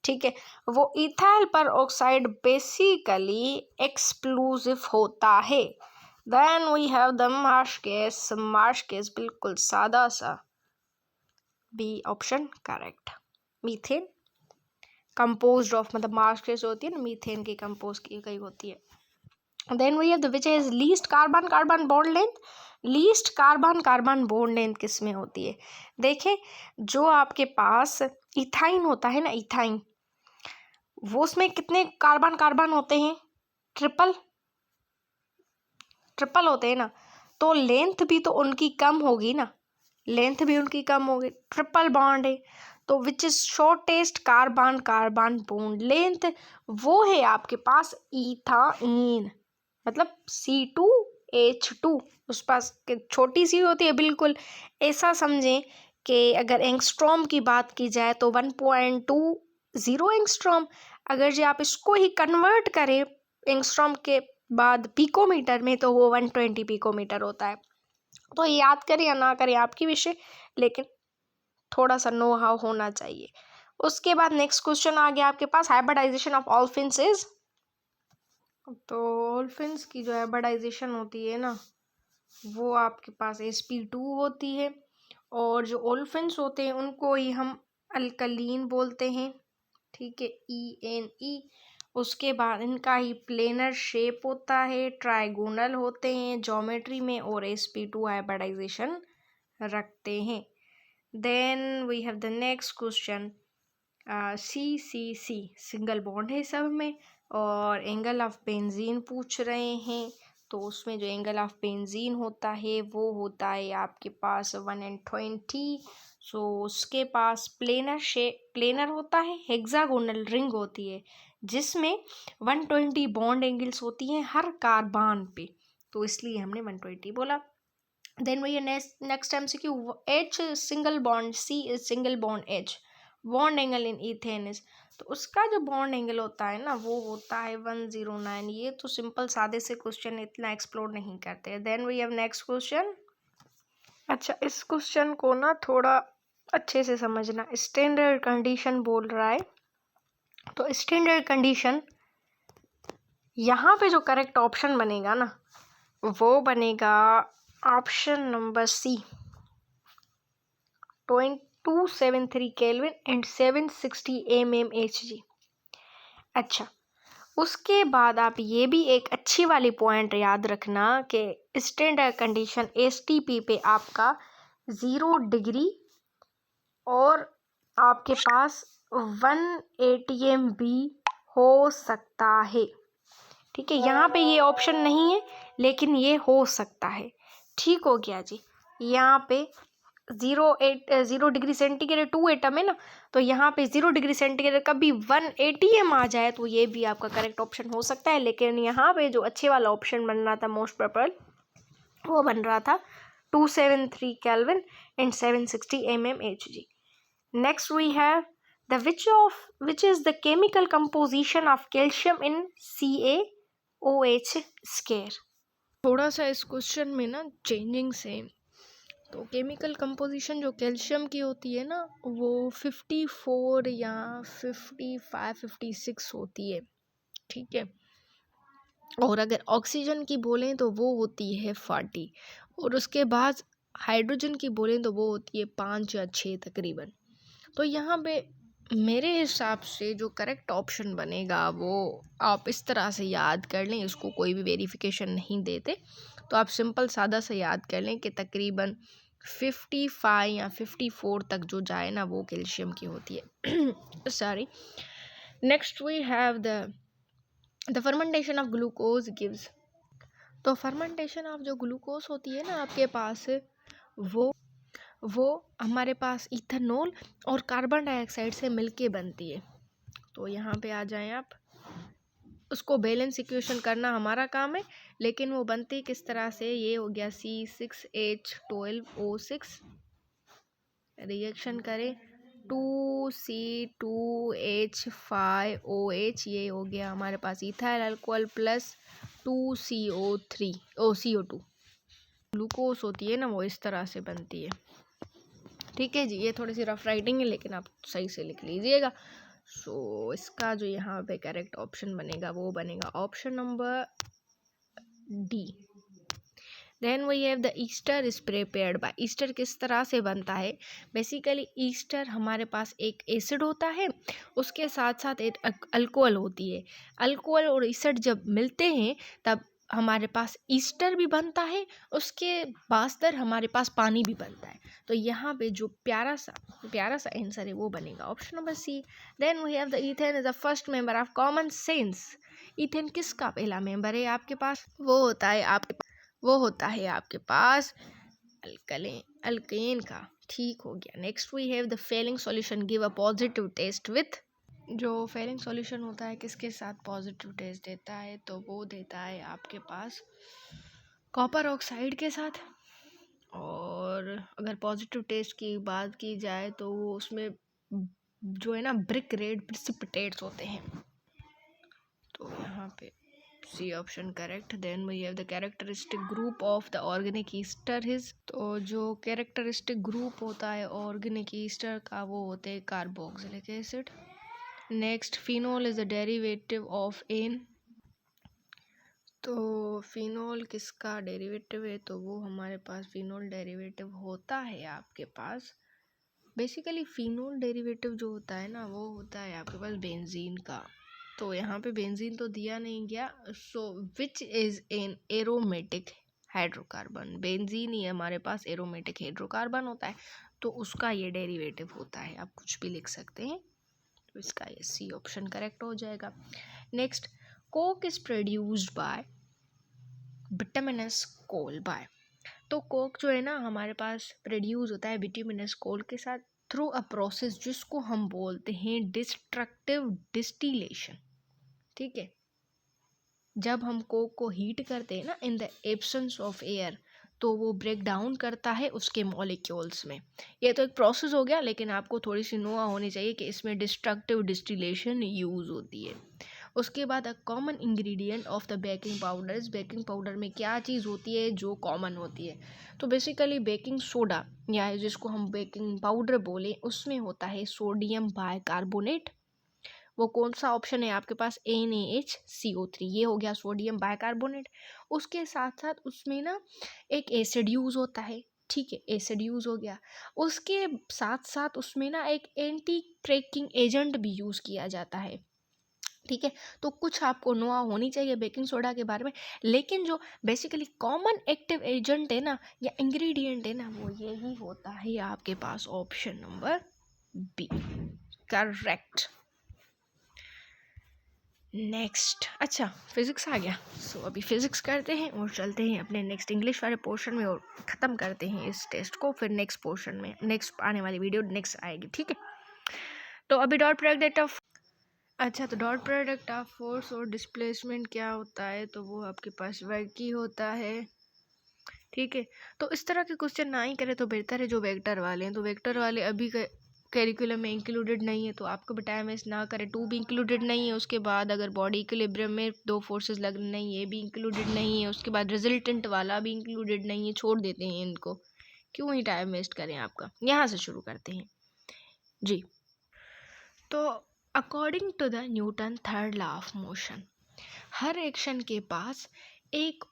ठीक है, वो इथाइल पर ऑक्साइड बेसिकली एक्सप्लोसिव होता है। Then we have the marsh gas. Marsh gas बिल्कुल सादा सा, B option correct. Methane composed of, मतलब मार्श गैस होती है ना, मीथेन की कंपोज की गई होती है। Then we have the which is least carbon carbon bond length. Least carbon carbon bond length किस में होती है? देखें, जो आपके पास इथाइन होता है ना, इथाइन, वो उसमें कितने कार्बन कार्बन होते हैं? ट्रिपल ट्रिपल होते हैं ना, तो लेंथ भी तो उनकी कम होगी ना, लेंथ भी उनकी कम होगी। ट्रिपल बॉन्ड है तो which is shortest carbon carbon bond length, वो है आपके पास इथाइन, मतलब C2H2। उस पास छोटी सी होती है बिल्कुल। ऐसा समझें कि अगर एंगस्ट्रॉम की बात की जाए तो 1.20 एंगस्ट्रॉम। अगर जी आप इसको ही कन्वर्ट करें एंगस्ट्रॉम के बाद पिकोमीटर में, तो वो 120 पिकोमीटर होता है। तो याद करें या ना करें आपकी विषय, लेकिन थोड़ा सा नो हाउ होना चाहिए। उसके बाद नेक्स्ट क्वेश्चन आ गया आपके पास, हाइब्रिडाइजेशन ऑफ ऑल्फिन्स इज। तो ऑल्फिन्स की जो हाइब्रिडाइजेशन होती है ना, वो आपके पास sp2 होती है। और जो ऑल्फिन्स होते हैं उनको ही हम अल्कलीन बोलते हैं। ठीक है, ENE। उसके बाद इनका ही प्लेनर शेप होता है, ट्राइगोनल होते हैं ज्योमेट्री में, और sp2 हाइब्रिडाइजेशन रखते हैं। Then we have the next question, CCC single bond है सब में, और एंगल ऑफ बेंजीन पूछ रहे हैं। तो उसमें जो एंगल ऑफ बेंजीन होता है वो होता है आपके पास 120। सो उसके पास प्लेनर होता है, हेक्सागोनल रिंग होती है जिसमें 120 बॉन्ड एंगल्स होती हैं हर कार्बन पे, तो इसलिए हमने 120 बोला। देन वही next MCQ, H single bond, C is single bond H, bond angle in ethane is, तो उसका जो बॉन्ड एंगल होता है ना वो होता है 109। ये तो सिंपल सादे से क्वेश्चन, इतना एक्सप्लोर नहीं करते। Then we have next question. अच्छा, इस क्वेश्चन को ना थोड़ा अच्छे से समझना। स्टैंडर्ड कंडीशन बोल रहा है, तो स्टैंडर्ड कंडीशन यहाँ पे जो करेक्ट ऑप्शन बनेगा ना वो बनेगा option number C, 273 kelvin and 760 mmHg। अच्छा, उसके बाद आप ये भी एक अच्छी वाली पॉइंट याद रखना कि स्टैंडर्ड कंडीशन STP पे आपका 0 डिग्री और आपके पास 1 ATM भी हो सकता है। ठीक है, यहाँ पे ये ऑप्शन नहीं है लेकिन ये हो सकता है। ठीक हो गया जी। यहाँ पे 0 डिग्री सेंटीग्रेड 2 एटम है ना, तो यहाँ पे 0 डिग्री सेंटीग्रेड कभी 1 ATM आ जाए तो ये भी आपका करेक्ट ऑप्शन हो सकता है। लेकिन यहाँ पे जो अच्छे वाला ऑप्शन बन रहा था मोस्ट प्रोबेबल, वो बन रहा था 273 kelvin and 760 mmHg। Next we have the which is the chemical composition of calcium in CaOH square। थोड़ा सा इस क्वेश्चन में ना चेंजिंग से, तो केमिकल कंपोजिशन जो कैल्शियम की होती है ना वो 54 या 55 56 होती है। ठीक है, और अगर ऑक्सीजन की बोलें तो वो होती है 40, और उसके बाद हाइड्रोजन की बोलें तो वो होती है 5 या 6 तकरीबन। तो यहाँ पे मेरे हिसाब से जो करेक्ट ऑप्शन बनेगा वो आप इस तरह से याद कर लें, इसको कोई भी वेरिफिकेशन नहीं देते, तो आप सिंपल सादा से याद कर लें कि तकरीबन 55 या 54 तक जो जाए ना वो कैल्शियम की होती है। Sorry. Next we have the fermentation of glucose gives. तो फर्मेंटेशन ऑफ जो ग्लूकोज होती है ना आपके पास, वो हमारे पास इथेनॉल और कार्बन डाइऑक्साइड से मिलके बनती है। तो यहाँ पे आ जाएं आप, उसको बैलेंस इक्वेशन करना हमारा काम है, लेकिन वो बनती किस तरह से, ये हो गया C6H12O6, रिएक्शन करें 2C2H5OH, ये हो गया हमारे पास ethyl alcohol plus 2CO2। Glucose होती है ना वो इस तरह से बनती है। ठीक है जी, ये थोड़ी सी रफ राइटिंग है लेकिन आप सही से लिख लीजिएगा। सो इसका जो यहाँ पे करेक्ट ऑप्शन बनेगा वो बनेगा option number D। Then we have the ester is prepared by. Ester किस तरह से बनता है? बेसिकली ईस्टर हमारे पास एक एसिड होता है, उसके साथ साथ एक अल्कोहल होती है। अल्कोहल और एसिड जब मिलते हैं तब हमारे पास ईस्टर भी बनता है, उसके बास्तर हमारे पास पानी भी बनता है। तो यहाँ पे जो प्यारा सा आंसर है वो बनेगा option number C। Then we have the ethane is the first member of common sense. Ethane किसका पहला मेंबर है आपके पास? वो होता है आपके पास अल्केन का। ठीक हो गया। Next we have the Fehling solution give a positive test with. जो फेलिंग सॉल्यूशन होता है किसके साथ पॉजिटिव टेस्ट देता है? तो वो देता है आपके पास कॉपर ऑक्साइड के साथ। और अगर पॉजिटिव टेस्ट की बात की जाए तो वो उसमें जो है ना ब्रिक रेड प्रिसिपिटेट्स होते हैं। तो यहाँ पे C option correct. Then we have the characteristic group of the organic ester is. तो जो कैरेक्टरिस्टिक ग्रुप होता है ऑर्गेनिक ईस्टर का वो होते हैं carboxylic acid. Next, phenol is a derivative of an. तो फिनोल किसका डेरिवेटिव है? तो वो हमारे पास फिनोल डेरिवेटिव होता है आपके पास, बेसिकली फिनोल डेरिवेटिव जो होता है ना वो होता है आपके पास बेंजीन का। तो यहाँ पे बेंजीन तो दिया नहीं गया। So which is an aromatic hydrocarbon. Benzene ही हमारे पास एरोमेटिक हाइड्रोकार्बन होता है, तो उसका ये डेरिवेटिव होता है। आप कुछ भी लिख सकते हैं, तो इसका ये सी ऑप्शन करेक्ट हो जाएगा। Next, coke is produced by. Bituminous coal by. तो कोक जो है ना हमारे पास प्रोड्यूस होता है बिटुमिनस कोल के साथ थ्रू अ प्रोसेस जिसको हम बोलते हैं डिस्ट्रक्टिव डिस्टिलेशन। ठीक है, जब हम कोक को हीट करते हैं ना in the absence of air, तो वो ब्रेक डाउन करता है उसके मॉलिक्यूल्स में। ये तो एक प्रोसेस हो गया, लेकिन आपको थोड़ी सी नोआ होनी चाहिए कि इसमें डिस्ट्रक्टिव डिस्टिलेशन यूज़ होती है। उसके बाद a common ingredient of the baking powder इस बेकिंग पाउडर में क्या चीज़ होती है जो कॉमन होती है? तो बेसिकली बेकिंग सोडा या जिसको हम बेकिंग पाउडर बोलें, उसमें होता है सोडियम बाइकार्बोनेट। वो कौन सा ऑप्शन है आपके पास? NaHCO3, ये हो गया सोडियम बाइकार्बोनेट। उसके साथ साथ उसमें ना एक एसिड यूज़ होता है। ठीक है, एसिड यूज़ हो गया। उसके साथ साथ उसमें ना एक एंटी क्रैकिंग एजेंट भी यूज़ किया जाता है। ठीक है, तो कुछ आपको नोआ होनी चाहिए बेकिंग सोडा के बारे में। लेकिन जो बेसिकली कॉमन एक्टिव एजेंट है ना या इंग्रेडिएंट है ना, वो यही होता है आपके पास option number B, correct. Next, अच्छा फिजिक्स आ गया। अभी फिजिक्स करते हैं और चलते हैं अपने नेक्स्ट इंग्लिश वाले पोर्शन में और ख़त्म करते हैं इस टेस्ट को। फिर नेक्स्ट पोर्शन में नेक्स्ट आने वाली वीडियो नेक्स्ट आएगी। ठीक है, तो अभी डॉट प्रोडक्ट ऑफ, अच्छा तो डॉट प्रोडक्ट ऑफ फोर्स और डिस्प्लेसमेंट क्या होता है? तो वो आपके पास वर्क ही होता है। ठीक है, तो इस तरह के क्वेश्चन ना ही करें तो बेहतर है। जो वेक्टर वाले हैं, तो वेक्टर वाले अभी कैरिकुलम में इंक्लूडेड नहीं है, तो आपको भी टाइम वेस्ट ना करें। टू भी इंक्लूडेड नहीं है। उसके बाद अगर बॉडी इक्विलिब्रियम में दो फोर्सेस लग नहीं, ये भी इंक्लूडेड नहीं है। उसके बाद रिजल्टेंट वाला भी इंक्लूडेड नहीं है। छोड़ देते हैं इनको, क्यों ही टाइम वेस्ट करें आपका। यहाँ से शुरू करते हैं जी। तो according to the Newton third law of motion, हर एक्शन के पास एक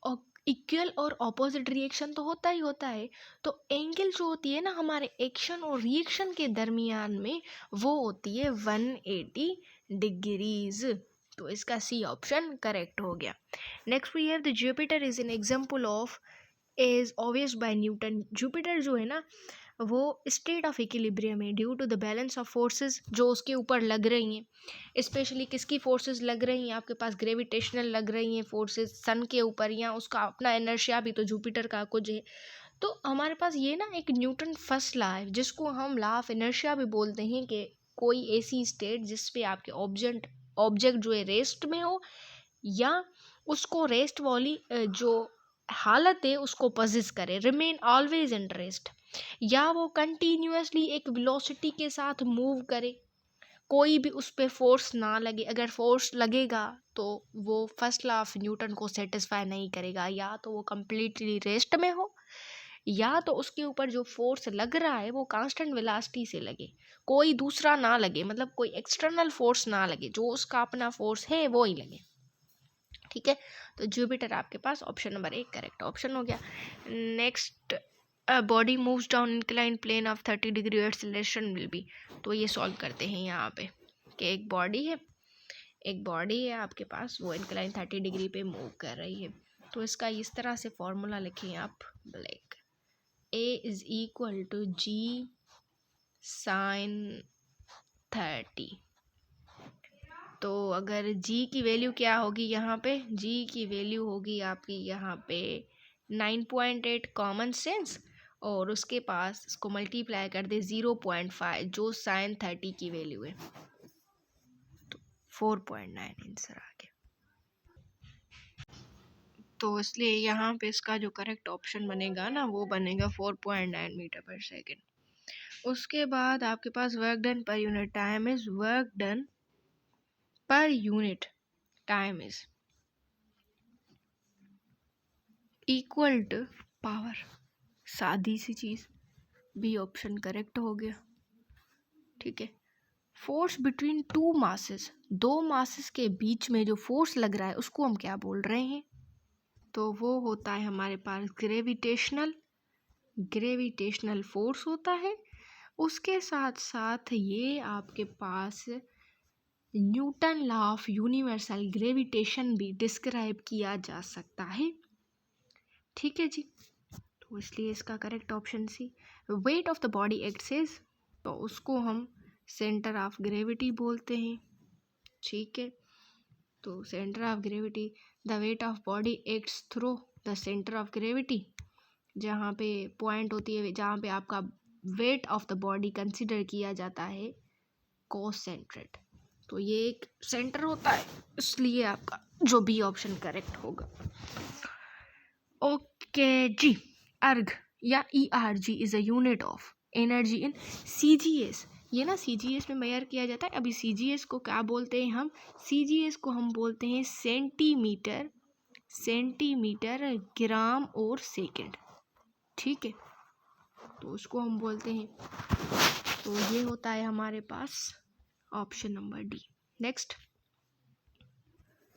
इक्वल और ऑपोजिट रिएक्शन तो होता ही होता है। तो एंगल जो होती है ना हमारे एक्शन और रिएक्शन के दरमियान में, वो होती है 180 डिग्रीज। तो इसका सी ऑप्शन करेक्ट हो गया। Next we have the Jupiter is an example of is obvious by Newton. Jupiter जो है ना वो स्टेट ऑफ इक्विलिब्रियम है due to the balance of forces जो उसके ऊपर लग रही हैं। स्पेशली किसकी फोर्सेस लग रही हैं? आपके पास ग्रेविटेशनल लग रही हैं फोर्सेस सन के ऊपर, या उसका अपना इनर्शिया भी तो जुपिटर का कुछ है। तो हमारे पास ये ना एक न्यूटन फर्स्ट लॉ है जिसको हम लॉ ऑफ इनर्शिया भी बोलते हैं, कि कोई ऐसी स्टेट जिस पे आपके ऑब्जेक्ट जो है रेस्ट में हो, या उसको रेस्ट वाली जो हालत है उसको पजेस करे, रिमेन ऑलवेज इन रेस्ट, या वो कंटिन्यूसली एक वेलोसिटी के साथ मूव करे, कोई भी उस पर फोर्स ना लगे। अगर फोर्स लगेगा तो वो फर्स्ट लॉ ऑफ न्यूटन को सेटिस्फाई नहीं करेगा। या तो वो कंप्लीटली रेस्ट में हो, या तो उसके ऊपर जो फोर्स लग रहा है वो कांस्टेंट वेलोसिटी से लगे, कोई दूसरा ना लगे, मतलब कोई एक्सटर्नल फोर्स ना लगे, जो उसका अपना फोर्स है वो ही लगे। ठीक है, तो जुपिटर आपके पास ऑप्शन नंबर 1 करेक्ट ऑप्शन हो गया। Next, body moves down incline plane of 30 degree acceleration will be. तो ये सॉल्व करते हैं यहाँ पे कि एक बॉडी है आपके पास, वो इंक्लाइन 30 डिग्री पे मूव कर रही है। तो इसका इस तरह से फॉर्मूला लिखें आप, black A is equal to G sine 30। तो अगर G की वैल्यू क्या होगी यहाँ पे? G की वैल्यू होगी आपकी यहाँ पे 9.8 कॉमन सेंस, और उसके पास इसको मल्टीप्लाई कर दे 0.5 जो साइन 30 की वैल्यू है, तो 4.9 आंसर आ गया। तो इसलिए यहाँ पे इसका जो करेक्ट ऑप्शन बनेगा ना वो बनेगा 4.9 मीटर पर सेकेंड। उसके बाद आपके पास work done per unit time is, work done per unit time is equal to power. सादी सी चीज़, बी ऑप्शन करेक्ट हो गया। ठीक है, फोर्स बिटवीन टू मासेस, दो मासेस के बीच में जो फोर्स लग रहा है उसको हम क्या बोल रहे हैं? तो वो होता है हमारे पास ग्रेविटेशनल फोर्स होता है। उसके साथ साथ ये आपके पास Newton law of universal gravitation भी डिस्क्राइब किया जा सकता है। ठीक है जी, तो इसलिए इसका correct option C. Weight of the body acts is, तो उसको हम सेंटर ऑफ ग्रेविटी बोलते हैं। ठीक है, तो centre of gravity, the weight of body acts through the centre of gravity, जहाँ पे पॉइंट होती है, जहाँ पे आपका wait of the body consider किया जाता है, कॉन्सेंट्रेट। तो ये एक सेंटर होता है, इसलिए आपका जो बी ऑप्शन करेक्ट होगा। ओके जी। अर्ग या ERG is a unit of energy in CGS। ये ना CGS में मेजर किया जाता है। अभी CGS को क्या बोलते हैं हम? CGS को हम बोलते हैं सेंटीमीटर ग्राम और सेकंड, ठीक है, तो उसको हम बोलते हैं। तो ये होता है हमारे पास ऑप्शन नंबर डी। नेक्स्ट,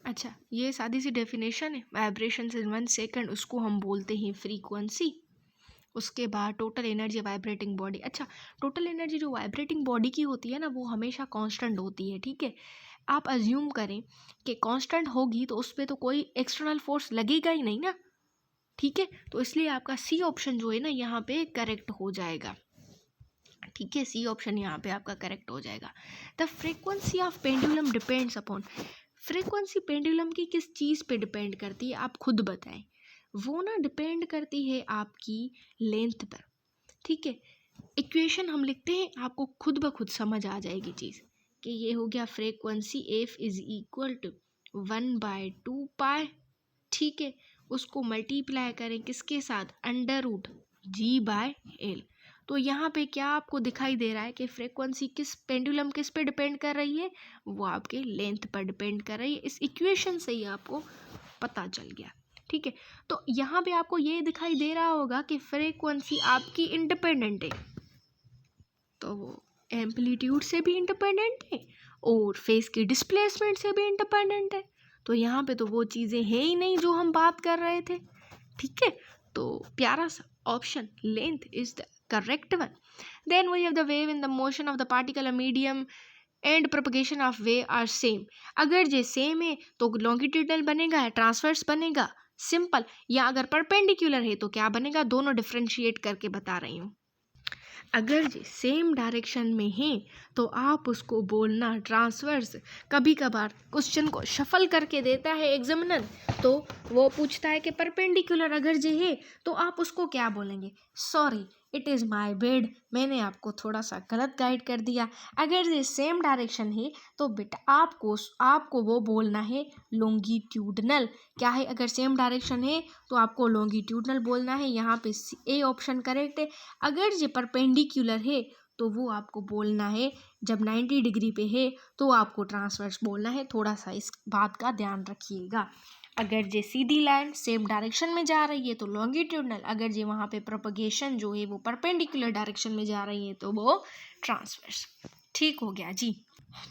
अच्छा, ये सादी सी डेफिनेशन है, वाइब्रेशन इन 1 सेकंड, उसको हम बोलते हैं फ्रीक्वेंसी। उसके बाद टोटल एनर्जी वाइब्रेटिंग बॉडी। अच्छा, टोटल एनर्जी जो वाइब्रेटिंग बॉडी की होती है ना, वो हमेशा कांस्टेंट होती है, ठीक है। आप अज्यूम करें कि कांस्टेंट होगी तो उस पर तो कोई एक्सटर्नल फोर्स लगेगा ही नहीं ना, ठीक है। तो इसलिए आपका सी ऑप्शन जो है ना यहाँ पे करेक्ट हो जाएगा, ठीक है। सी ऑप्शन यहाँ पे आपका करेक्ट हो जाएगा। The frequency of pendulum depends upon. Frequency pendulum की किस चीज़ पे डिपेंड करती है, आप खुद बताएं। वो ना डिपेंड करती है आपकी लेंथ पर, ठीक है। इक्वेशन हम लिखते हैं, आपको खुद ब खुद समझ आ जाएगी चीज़ कि ये हो गया frequency F is equal to 1/2 pi, ठीक है। उसको मल्टीप्लाई करें किसके साथ? √G/L। तो यहाँ पे क्या आपको दिखाई दे रहा है कि फ्रीक्वेंसी किस पेंडुलम किस पे डिपेंड कर रही है? वो आपके लेंथ पर डिपेंड कर रही है। इस इक्वेशन से ही आपको पता चल गया, ठीक है। तो यहाँ पे आपको ये दिखाई दे रहा होगा कि फ्रीक्वेंसी आपकी इंडिपेंडेंट है, तो वो एम्पलीट्यूड से भी इंडिपेंडेंट है और फेस की डिस्प्लेसमेंट से भी इंडिपेंडेंट है। तो यहाँ पे तो वो चीज़ें हैं ही नहीं जो हम बात कर रहे थे, ठीक है। तो प्यारा सा option length is the correct one. Then we have the wave in the motion of the particle medium and propagation of wave are same. अगर ये सेम है तो लॉन्गिट्यूडनल बनेगा, ट्रांसवर्स बनेगा, सिंपल। या अगर परपेंडिकुलर है तो क्या बनेगा? दोनों डिफ्रेंशिएट करके बता रही हूँ। अगर ये सेम डायरेक्शन में है तो आप उसको बोलना ट्रांसवर्स। कभी कभार क्वेश्चन को शफल करके देता है एग्जामिनर, तो वो पूछता है कि परपेंडिकुलर अगर ये है तो आप उसको क्या बोलेंगे? Sorry, it is my bed, मैंने आपको थोड़ा सा गलत गाइड कर दिया। अगर ये सेम डायरेक्शन है तो बेटा आपको वो बोलना है लॉन्गिट्यूडनल। क्या है? अगर सेम डायरेक्शन है तो आपको लॉन्गिट्यूडनल बोलना है। यहाँ पे ए ऑप्शन करेक्ट है। अगर ये परपेंडिकुलर है तो वो आपको बोलना है, जब 90 डिग्री पे है तो आपको ट्रांसवर्स बोलना है। थोड़ा सा इस बात का ध्यान रखिएगा। अगर ये सीधी लाइन सेम डायरेक्शन में जा रही है तो लॉन्गिट्यूडनल, अगर ये वहाँ पे प्रोपगेशन जो है वो परपेंडिकुलर डायरेक्शन में जा रही है तो वो ट्रांसवर्स। ठीक हो गया जी।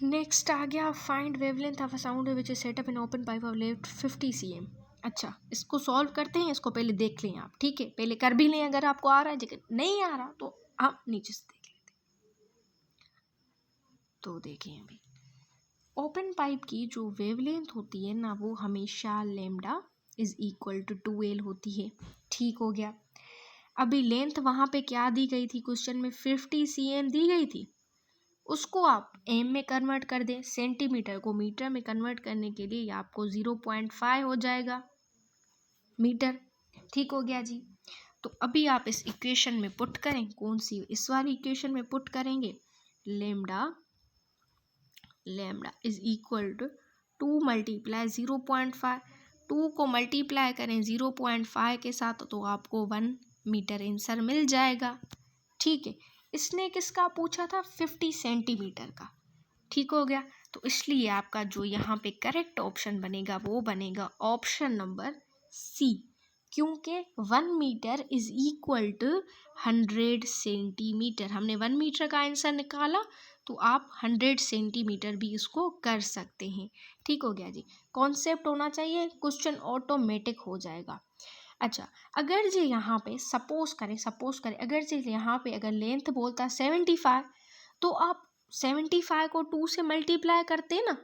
नेक्स्ट आ गया, find wavelength of a sound which is setup in open pipe of left 50 cm। अच्छा, इसको सॉल्व करते हैं। इसको पहले देख लें आप, ठीक है, पहले कर भी लें अगर आपको आ रहा है। लेकिन नहीं आ रहा तो आप नीचे से देख लेते। तो देखें, अभी ओपन पाइप की जो वेवलेंथ होती है ना, वो हमेशा lambda is equal to 2L होती है। ठीक हो गया। अभी लेंथ वहाँ पे क्या दी गई थी क्वेश्चन में? 50 cm दी गई थी। उसको आप एम में कन्वर्ट कर दें, सेंटीमीटर को मीटर में कन्वर्ट करने के लिए आपको 0.5 हो जाएगा मीटर। ठीक हो गया जी। तो अभी आप इस इक्वेशन में पुट करें। कौन सी? इस वाली इक्वेशन में पुट करेंगे। Lambda is equal to 2 multiply 0.5। 2 को मल्टीप्लाई करें 0.5 के साथ तो आपको 1 मीटर आंसर मिल जाएगा। ठीक है। इसने किसका पूछा था? 50 सेंटीमीटर का। ठीक हो गया। तो इसलिए आपका जो यहाँ पे करेक्ट ऑप्शन बनेगा वो बनेगा ऑप्शन नंबर सी, क्योंकि 1 metre is equal to 100 centimetre. हमने 1 मीटर का आंसर निकाला तो आप 100 सेंटीमीटर भी इसको कर सकते हैं। ठीक हो गया जी। कॉन्सेप्ट होना चाहिए, क्वेश्चन ऑटोमेटिक हो जाएगा। अच्छा, अगर जी यहाँ पे सपोज करें अगर जी यहाँ पे अगर लेंथ बोलता 75 तो आप 75 को 2 से मल्टीप्लाई करते ना,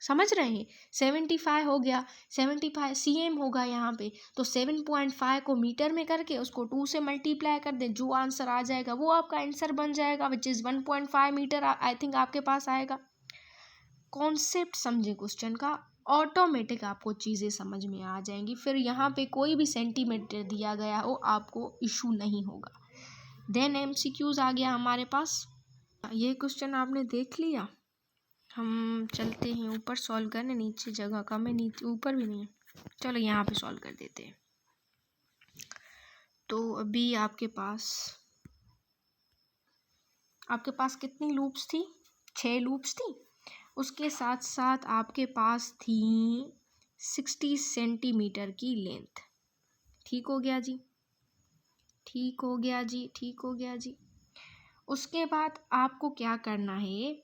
समझ रहे हैं? 75 हो गया, 75 cm होगा यहाँ पे, तो 7.5 को मीटर में करके उसको 2 से मल्टीप्लाई कर दें, जो आंसर आ जाएगा वो आपका आंसर बन जाएगा, which is 1.5 metre I think आपके पास आएगा। कॉन्सेप्ट समझे क्वेश्चन का, ऑटोमेटिक आपको चीज़ें समझ में आ जाएंगी। फिर यहाँ पे कोई भी सेंटीमीटर दिया गया हो आपको इशू नहीं होगा। देन MCQs आ गया हमारे पास। ये क्वेश्चन आपने देख लिया। हम चलते हैं ऊपर सॉल्व करने। नीचे जगह कम है, नीचे ऊपर भी नहीं है, चलो यहाँ पे सॉल्व कर देते हैं। तो अभी आपके पास कितनी लूप्स थी? 6 लूप्स थी। उसके साथ साथ आपके पास थी 60 सेंटीमीटर की लेंथ। ठीक हो गया जी, ठीक हो गया जी, ठीक हो गया जी। उसके बाद आपको क्या करना है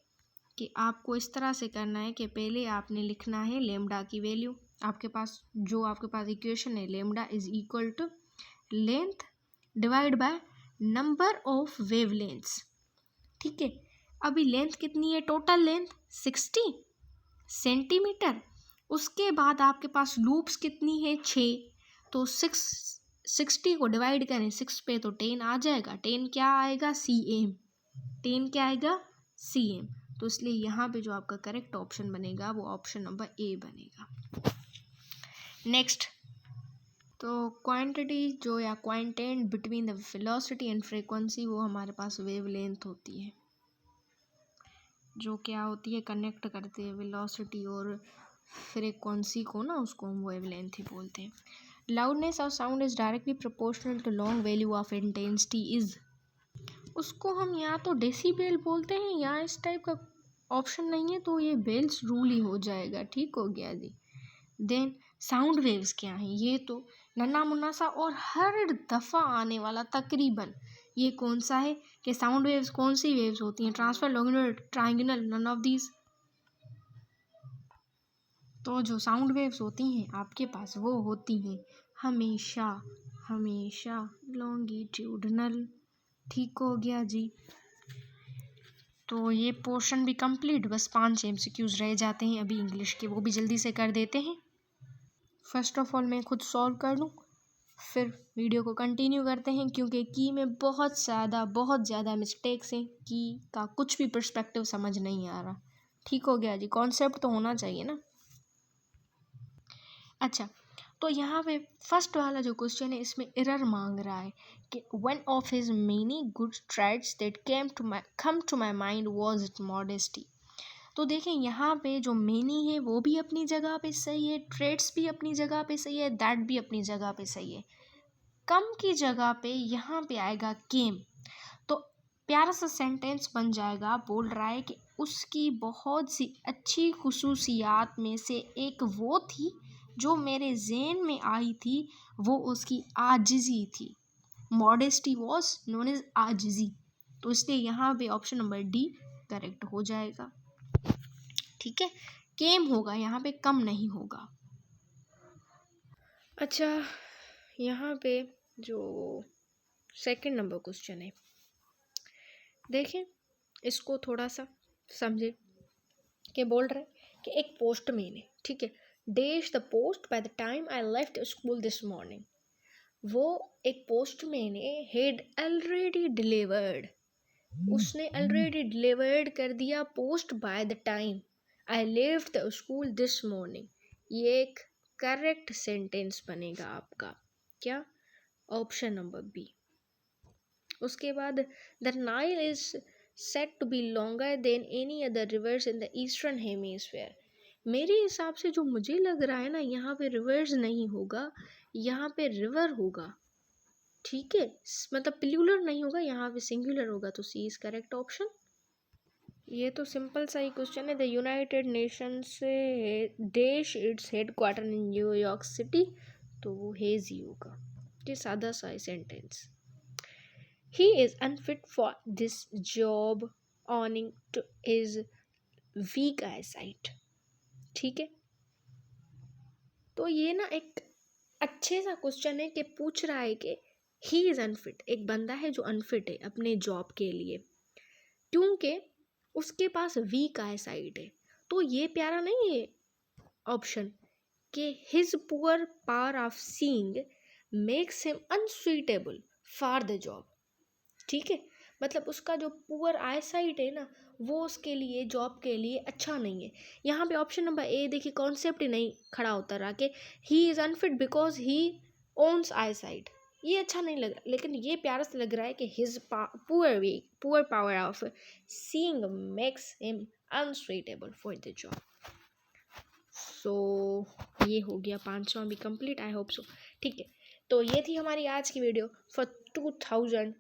कि आपको इस तरह से करना है कि पहले आपने लिखना है लेमडा की वैल्यू। आपके पास इक्वेशन है, lambda is equal to length divide by number of wavelengths. ठीक है, अभी लेंथ कितनी है? Total length 60 centimetre. उसके बाद आपके पास लूप्स कितनी है? 6। तो 60 को डिवाइड करें 6 पे तो 10 आ जाएगा। 10 क्या आएगा? CM। 10 क्या आएगा? CM। तो इसलिए यहाँ पे जो आपका करेक्ट ऑप्शन बनेगा वो ऑप्शन नंबर A बनेगा। नेक्स्ट, तो क्वांटिटी जो या quotient between the velocity and frequency, वो हमारे पास वेवलेंथ होती है, जो क्या होती है, कनेक्ट करते हैं वेलोसिटी और फ्रीक्वेंसी को ना, उसको हम वेवलेंथ ही बोलते हैं। Loudness of sound is directly proportional to long value of intensity is, उसको हम या तो डेसिबल बोलते हैं या इस टाइप का ऑप्शन नहीं है तो ये बेल्स रूल ही हो जाएगा। ठीक हो गया जी। देन साउंड वेव्स क्या हैं? ये तो नन्ना मुन्ना सा और हर दफ़ा आने वाला तकरीबन, ये कौन सा है कि साउंड वेव्स कौन सी वेव्स होती हैं? Transfer, longitudinal, triangular, none of these. तो जो साउंड वेव्स होती हैं आपके पास वो होती हैं हमेशा लॉन्गिट्यूडनल। ठीक हो गया जी। तो ये पोर्शन भी कंप्लीट, बस 5 MCQs रह जाते हैं अभी इंग्लिश के, वो भी जल्दी से कर देते हैं। फर्स्ट ऑफ ऑल मैं खुद सॉल्व कर लूँ, फिर वीडियो को कंटिन्यू करते हैं, क्योंकि की में बहुत ज़्यादा मिस्टेक्स हैं। की का कुछ भी पर्सपेक्टिव समझ नहीं आ रहा। ठीक हो गया जी, कॉन्सेप्ट तो होना चाहिए ना। अच्छा, तो यहाँ पे फर्स्ट वाला जो क्वेश्चन है इसमें एरर मांग रहा है कि one of his many good trades that come to my mind was it modesty. तो देखें यहाँ पे जो मेनी है वो भी अपनी जगह पे सही है, ट्रेड्स भी अपनी जगह पे सही है, दैट भी अपनी जगह पे सही है। कम की जगह पे यहाँ पे आएगा केम, तो प्यारा सा सेंटेंस बन जाएगा। बोल रहा है कि उसकी बहुत सी अच्छी खुसूसियात में से एक वो थी जो मेरे ज़हन में आई थी, वो उसकी आजिज़ी थी। मॉडेस्टी वॉज नोन एज आजिज़ी। तो इसलिए यहाँ पे ऑप्शन नंबर D करेक्ट हो जाएगा। ठीक है, केम होगा यहाँ पे, कम नहीं होगा। अच्छा, यहाँ पे जो सेकंड नंबर क्वेश्चन है, देखें इसको थोड़ा सा समझे। कि बोल रहे हैं कि एक पोस्टमैन है, ठीक है, dash the post by the time I left school this morning. वो एक पोस्टमैन है, हेड ऑलरेडी डिलीवर्ड, उसने ऑलरेडी डिलीवर्ड कर दिया post by the time I left the school this morning. ये एक करेक्ट सेंटेंस बनेगा आपका, क्या? Option number B। उसके बाद the Nile is said to be longer than any other rivers in the eastern hemisphere। मेरे हिसाब से जो मुझे लग रहा है ना, यहाँ पे रिवर्स नहीं होगा, यहाँ पे रिवर होगा। ठीक है, मतलब प्लूरल नहीं होगा, यहाँ पे सिंगुलर होगा। तो C इज करेक्ट ऑप्शन। ये तो सिंपल सा ही क्वेश्चन है। द यूनाइटेड नेशंस से देश its headquarter in New York city, तो वो हेजी होगा। ये सादा सा sentence. He is unfit for this job owing to his weak eyesight। ठीक है, तो ये ना एक अच्छे सा क्वेश्चन है कि पूछ रहा है कि ही इज़ अनफिट, एक बंदा है जो अनफिट है अपने जॉब के लिए, क्योंकि उसके पास वीक आईसाइट है। तो ये प्यारा नहीं है ऑप्शन कि his poor power of seeing makes him unsuitable for the job. ठीक है, मतलब उसका जो पुअर आई साइट है ना, वो उसके लिए जॉब के लिए अच्छा नहीं है। यहाँ पे ऑप्शन नंबर ए देखिए, कॉन्सेप्ट ही नहीं खड़ा होता रहा कि he is unfit because he owns I sight. ये अच्छा नहीं लग रहा, लेकिन ये प्यारा से लग रहा है कि his poor power of seeing makes him unsuitable for the job. So ये हो गया 500 भी कंप्लीट, आई होप सो। ठीक है, तो ये थी हमारी आज की वीडियो फॉर 2000।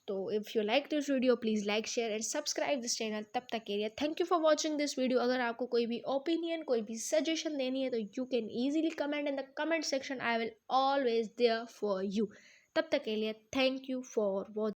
तो if you like this video please like share and subscribe this channel. तब तक के लिए thank you for watching this video. अगर आपको कोई भी ओपिनियन, कोई भी सजेशन देनी है तो you can easily comment in the comment section, I will always there for you. तब तक के लिए थैंक यू फॉर वॉचिंग।